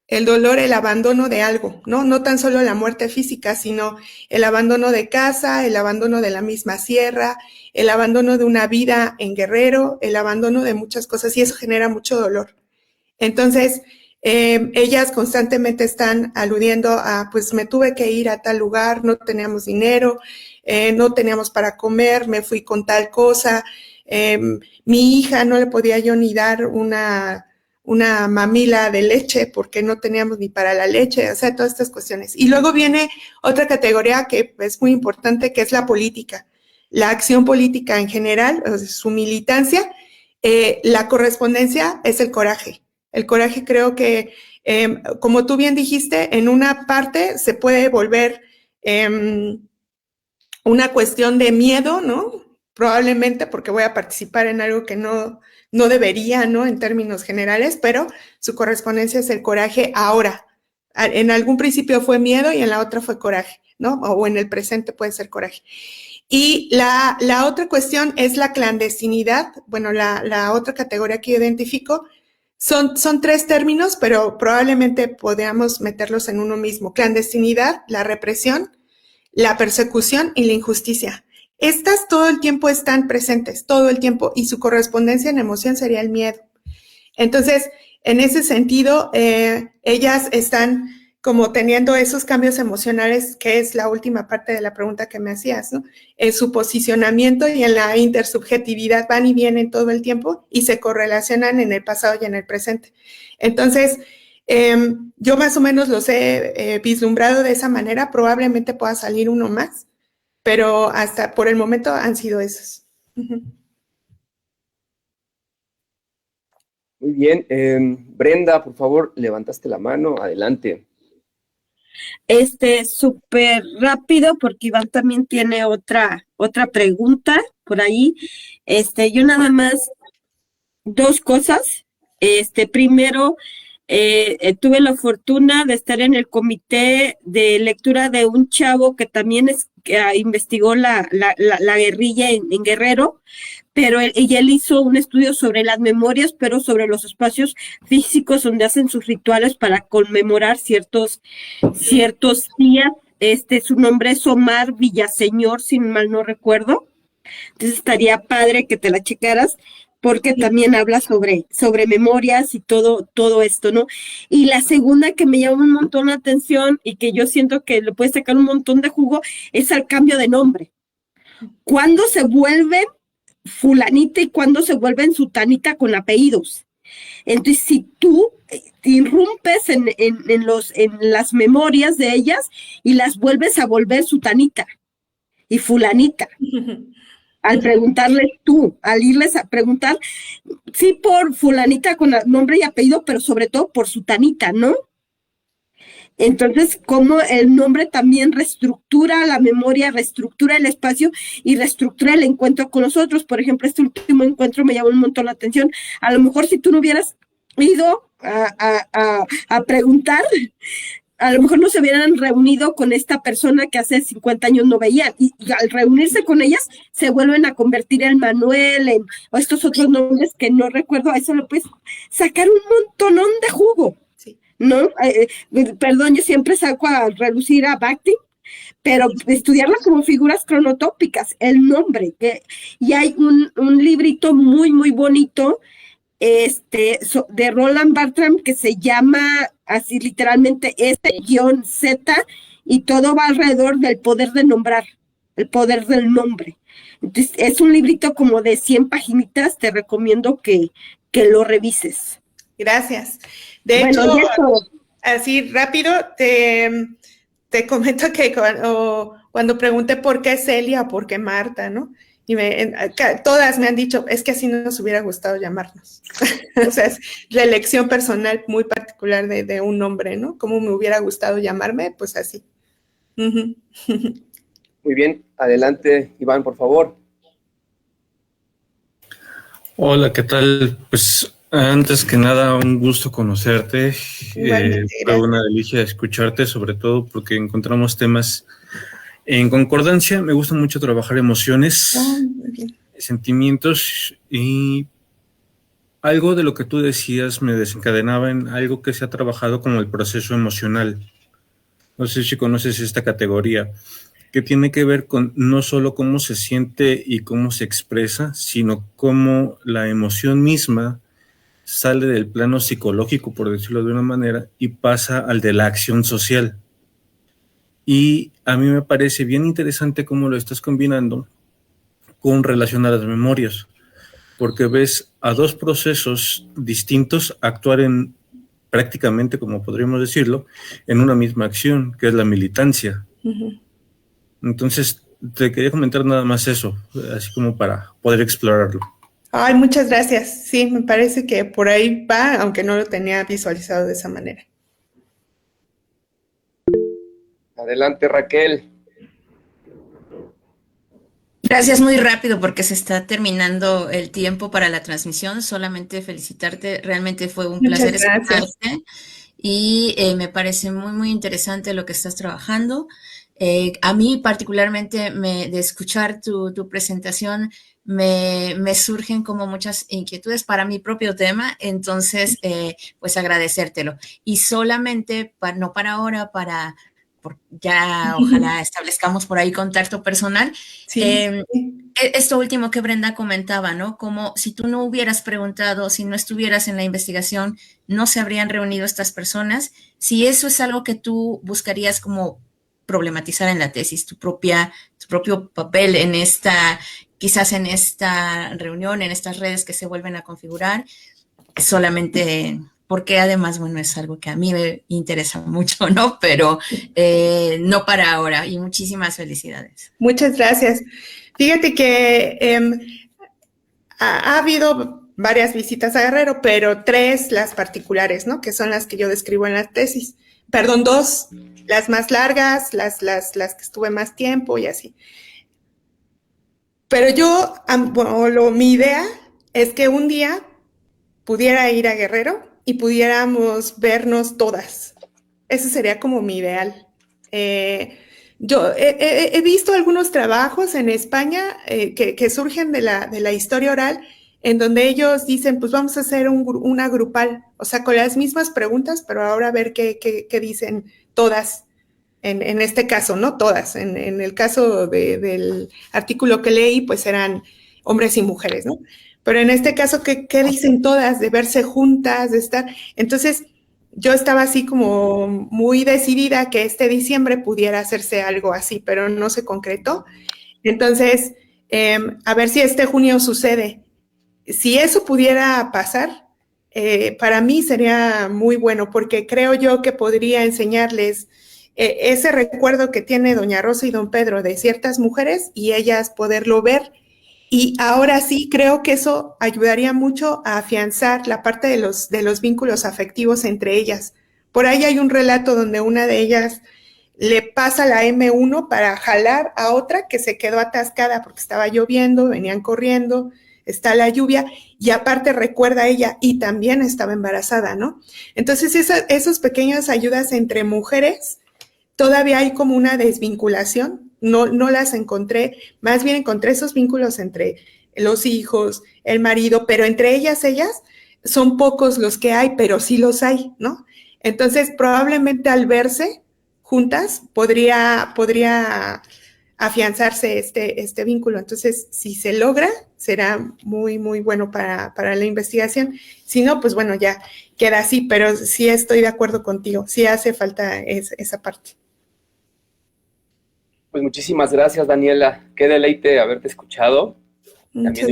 El dolor, el abandono de algo, ¿no? No tan solo la muerte física, sino el abandono de casa, el abandono de la misma sierra, el abandono de una vida en Guerrero, el abandono de muchas cosas, y eso genera mucho dolor. Entonces, ellas constantemente están aludiendo a, pues me tuve que ir a tal lugar, no teníamos dinero, no teníamos para comer, me fui con tal cosa, mi hija no le podía yo ni dar una mamila de leche porque no teníamos ni para la leche, o sea, todas estas cuestiones. Y luego viene otra categoría que es muy importante, que es la política, la acción política en general, o sea, su militancia. La correspondencia es el coraje. El coraje creo que, como tú bien dijiste, en una parte se puede volver una cuestión de miedo, ¿no? Probablemente porque voy a participar en algo que no debería, ¿no? En términos generales, pero su correspondencia es el coraje ahora. En algún principio fue miedo y en la otra fue coraje, ¿no? O en el presente puede ser coraje. Y la otra cuestión es la clandestinidad. Bueno, la otra categoría que yo identifico son 3 términos, pero probablemente podamos meterlos en uno mismo. Clandestinidad, la represión, la persecución y la injusticia. Estas todo el tiempo están presentes, todo el tiempo, y su correspondencia en emoción sería el miedo. Entonces, en ese sentido, ellas están como teniendo esos cambios emocionales, que es la última parte de la pregunta que me hacías, ¿no? En su posicionamiento y en la intersubjetividad van y vienen todo el tiempo y se correlacionan en el pasado y en el presente. Entonces, yo más o menos los he vislumbrado de esa manera, probablemente pueda salir uno más, pero hasta por el momento han sido esos. Muy bien. Brenda, por favor, levantaste la mano. Adelante. Súper rápido, porque Iván también tiene otra pregunta por ahí. Yo nada más 2 cosas. Primero, tuve la fortuna de estar en el comité de lectura de un chavo que también investigó la guerrilla en Guerrero, pero él hizo un estudio sobre las memorias, pero sobre los espacios físicos donde hacen sus rituales para conmemorar ciertos días. Su nombre es Omar Villaseñor, si mal no recuerdo. Entonces estaría padre que te la checaras, porque también habla sobre memorias y todo esto, ¿no? Y la segunda que me llama un montón la atención y que yo siento que le puede sacar un montón de jugo es el cambio de nombre. ¿Cuándo se vuelven fulanita y cuándo se vuelven sutanita con apellidos? Entonces, si tú te irrumpes en las memorias de ellas y las vuelves a volver sutanita y fulanita, al preguntarles tú, al irles a preguntar, sí por fulanita con nombre y apellido, pero sobre todo por sutanita, ¿no? Entonces, como el nombre también reestructura la memoria, reestructura el espacio y reestructura el encuentro con nosotros. Por ejemplo, este último encuentro me llamó un montón la atención. A lo mejor si tú no hubieras ido a preguntar, a lo mejor no se hubieran reunido con esta persona que hace 50 años no veían. Y al reunirse con ellas, se vuelven a convertir en Manuel, o estos otros nombres que no recuerdo. A eso le puedes sacar un montonón de jugo. ¿No? Perdón, yo siempre saco a relucir a Bakhtin, pero estudiarlas como figuras cronotópicas, el nombre, y hay un librito muy, muy bonito de Roland Barthes que se llama así literalmente S-Z, y todo va alrededor del poder de nombrar, el poder del nombre. Entonces, es un librito como de 100 paginitas, te recomiendo que lo revises. Gracias. De hecho, así rápido, te comento que cuando pregunté por qué Celia o por qué Marta, ¿no? Y todas me han dicho, es que así nos hubiera gustado llamarnos. O sea, es la elección personal muy particular de un nombre, ¿no? ¿Cómo me hubiera gustado llamarme? Pues así. Muy bien, adelante, Iván, por favor. Hola, ¿qué tal? Pues antes que nada, un gusto conocerte. Fue una delicia escucharte, sobre todo porque encontramos temas en concordancia. Me gusta mucho trabajar emociones, sentimientos, y algo de lo que tú decías me desencadenaba en algo que se ha trabajado como el proceso emocional. No sé si conoces esta categoría, que tiene que ver con no solo cómo se siente y cómo se expresa, sino cómo la emoción misma sale del plano psicológico, por decirlo de una manera, y pasa al de la acción social. Y a mí me parece bien interesante cómo lo estás combinando con relación a las memorias, porque ves a dos procesos distintos actuar en prácticamente, como podríamos decirlo, en una misma acción, que es la militancia. Entonces, te quería comentar nada más eso, así como para poder explorarlo. Ay, muchas gracias. Sí, me parece que por ahí va, aunque no lo tenía visualizado de esa manera. Adelante, Raquel. Gracias, muy rápido porque se está terminando el tiempo para la transmisión. Solamente felicitarte, realmente fue un placer escucharte y me parece muy, muy interesante lo que estás trabajando. A mí particularmente de escuchar tu presentación me surgen como muchas inquietudes para mi propio tema, entonces pues agradecértelo. Y solamente, no para ahora, ya ojalá establezcamos por ahí contacto personal. Sí. Esto último que Brenda comentaba, ¿no? Como si tú no hubieras preguntado, si no estuvieras en la investigación, no se habrían reunido estas personas. Si eso es algo que tú buscarías como problematizar en la tesis, tu propio papel en quizás en esta reunión, en estas redes que se vuelven a configurar, solamente porque además, bueno, es algo que a mí me interesa mucho, ¿no? Pero no para ahora, y muchísimas felicidades. Muchas gracias. Fíjate que ha habido varias visitas a Guerrero, pero 3 las particulares, ¿no? Que son las que yo describo en la tesis. Perdón, 2, las más largas, las que estuve más tiempo y así. Pero yo, mi idea es que un día pudiera ir a Guerrero y pudiéramos vernos todas. Ese sería como mi ideal. Yo he visto algunos trabajos en España que surgen de la historia oral, en donde ellos dicen, pues vamos a hacer una grupal, o sea, con las mismas preguntas, pero ahora a ver qué dicen todas. En este caso, no todas. En el caso del artículo que leí, pues eran hombres y mujeres, ¿no? Pero en este caso, ¿qué dicen todas? De verse juntas, de estar. Entonces, yo estaba así como muy decidida que este diciembre pudiera hacerse algo así, pero no se concretó. Entonces, a ver si este junio sucede. Si eso pudiera pasar, para mí sería muy bueno, porque creo yo que podría enseñarles ese recuerdo que tiene doña Rosa y don Pedro de ciertas mujeres y ellas poderlo ver. Y ahora sí creo que eso ayudaría mucho a afianzar la parte de los vínculos afectivos entre ellas. Por ahí hay un relato donde una de ellas le pasa la M1 para jalar a otra que se quedó atascada porque estaba lloviendo, venían corriendo, está la lluvia, y aparte recuerda a ella y también estaba embarazada, ¿no? Entonces esos pequeñas ayudas entre mujeres, todavía hay como una desvinculación, no las encontré, más bien encontré esos vínculos entre los hijos, el marido, pero entre ellas son pocos los que hay, pero sí los hay, ¿no? Entonces probablemente al verse juntas podría afianzarse este vínculo. Entonces, si se logra, será muy, muy bueno para la investigación. Si no, pues bueno, ya queda así, pero sí estoy de acuerdo contigo, sí hace falta esa parte. Pues muchísimas gracias, Daniela. Qué deleite haberte escuchado. También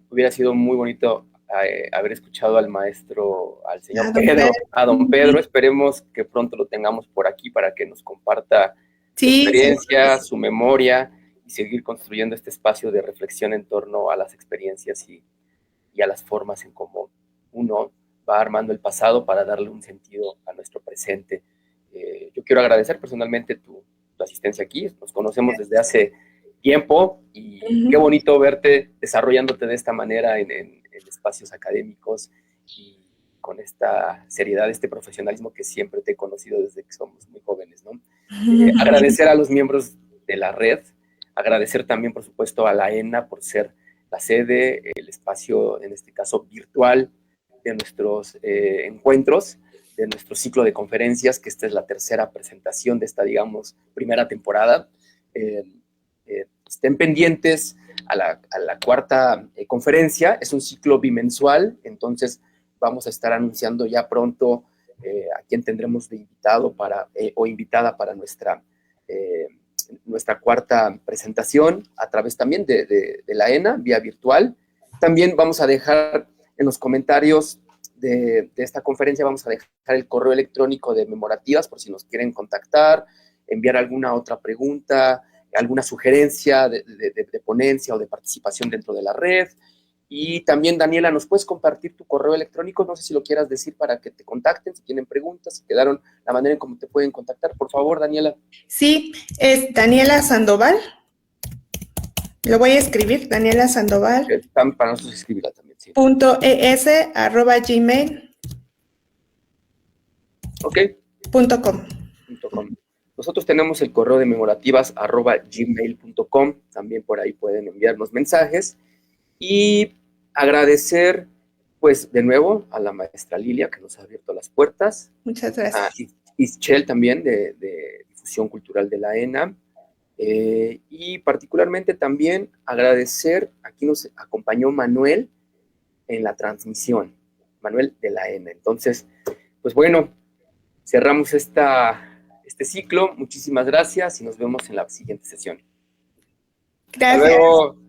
hubiera sido muy bonito haber escuchado al maestro, al señor Pedro, a don Pedro. Esperemos que pronto lo tengamos por aquí para que nos comparta su experiencia, su memoria, y seguir construyendo este espacio de reflexión en torno a las experiencias y a las formas en cómo uno va armando el pasado para darle un sentido a nuestro presente. Yo quiero agradecer personalmente tu asistencia aquí. Nos conocemos desde hace tiempo y qué bonito verte desarrollándote de esta manera en espacios académicos y con esta seriedad, este profesionalismo que siempre te he conocido desde que somos muy jóvenes, ¿no? Agradecer a los miembros de la red, agradecer también, por supuesto, a la ENA por ser la sede, el espacio, en este caso, virtual de nuestros encuentros, de nuestro ciclo de conferencias, que esta es la tercera presentación de esta, digamos, primera temporada. Estén pendientes a la cuarta conferencia. Es un ciclo bimensual, entonces vamos a estar anunciando ya pronto a quién tendremos de invitado o invitada para nuestra cuarta presentación, a través también de la ENA, vía virtual. También vamos a dejar en los comentarios de esta conferencia, vamos a dejar el correo electrónico de Memorativas por si nos quieren contactar, enviar alguna otra pregunta, alguna sugerencia de ponencia o de participación dentro de la red. Y también, Daniela, ¿nos puedes compartir tu correo electrónico? No sé si lo quieras decir para que te contacten, si tienen preguntas, si quedaron la manera en cómo te pueden contactar. Por favor, Daniela. Sí, es Daniela Sandoval. Lo voy a escribir, Daniela Sandoval. Están para nosotros escribirla también, sí. .es@gmail. Ok. .com. Nosotros tenemos el correo de memorativas@gmail.com. También por ahí pueden enviarnos mensajes. Y agradecer, pues, de nuevo a la maestra Lilia, que nos ha abierto las puertas. Muchas gracias. A Ischel también, de Difusión Cultural de la ENA. Y particularmente también agradecer, aquí nos acompañó Manuel en la transmisión, Manuel de la ENA. Entonces, pues bueno, cerramos este ciclo. Muchísimas gracias y nos vemos en la siguiente sesión. Gracias. Hasta luego.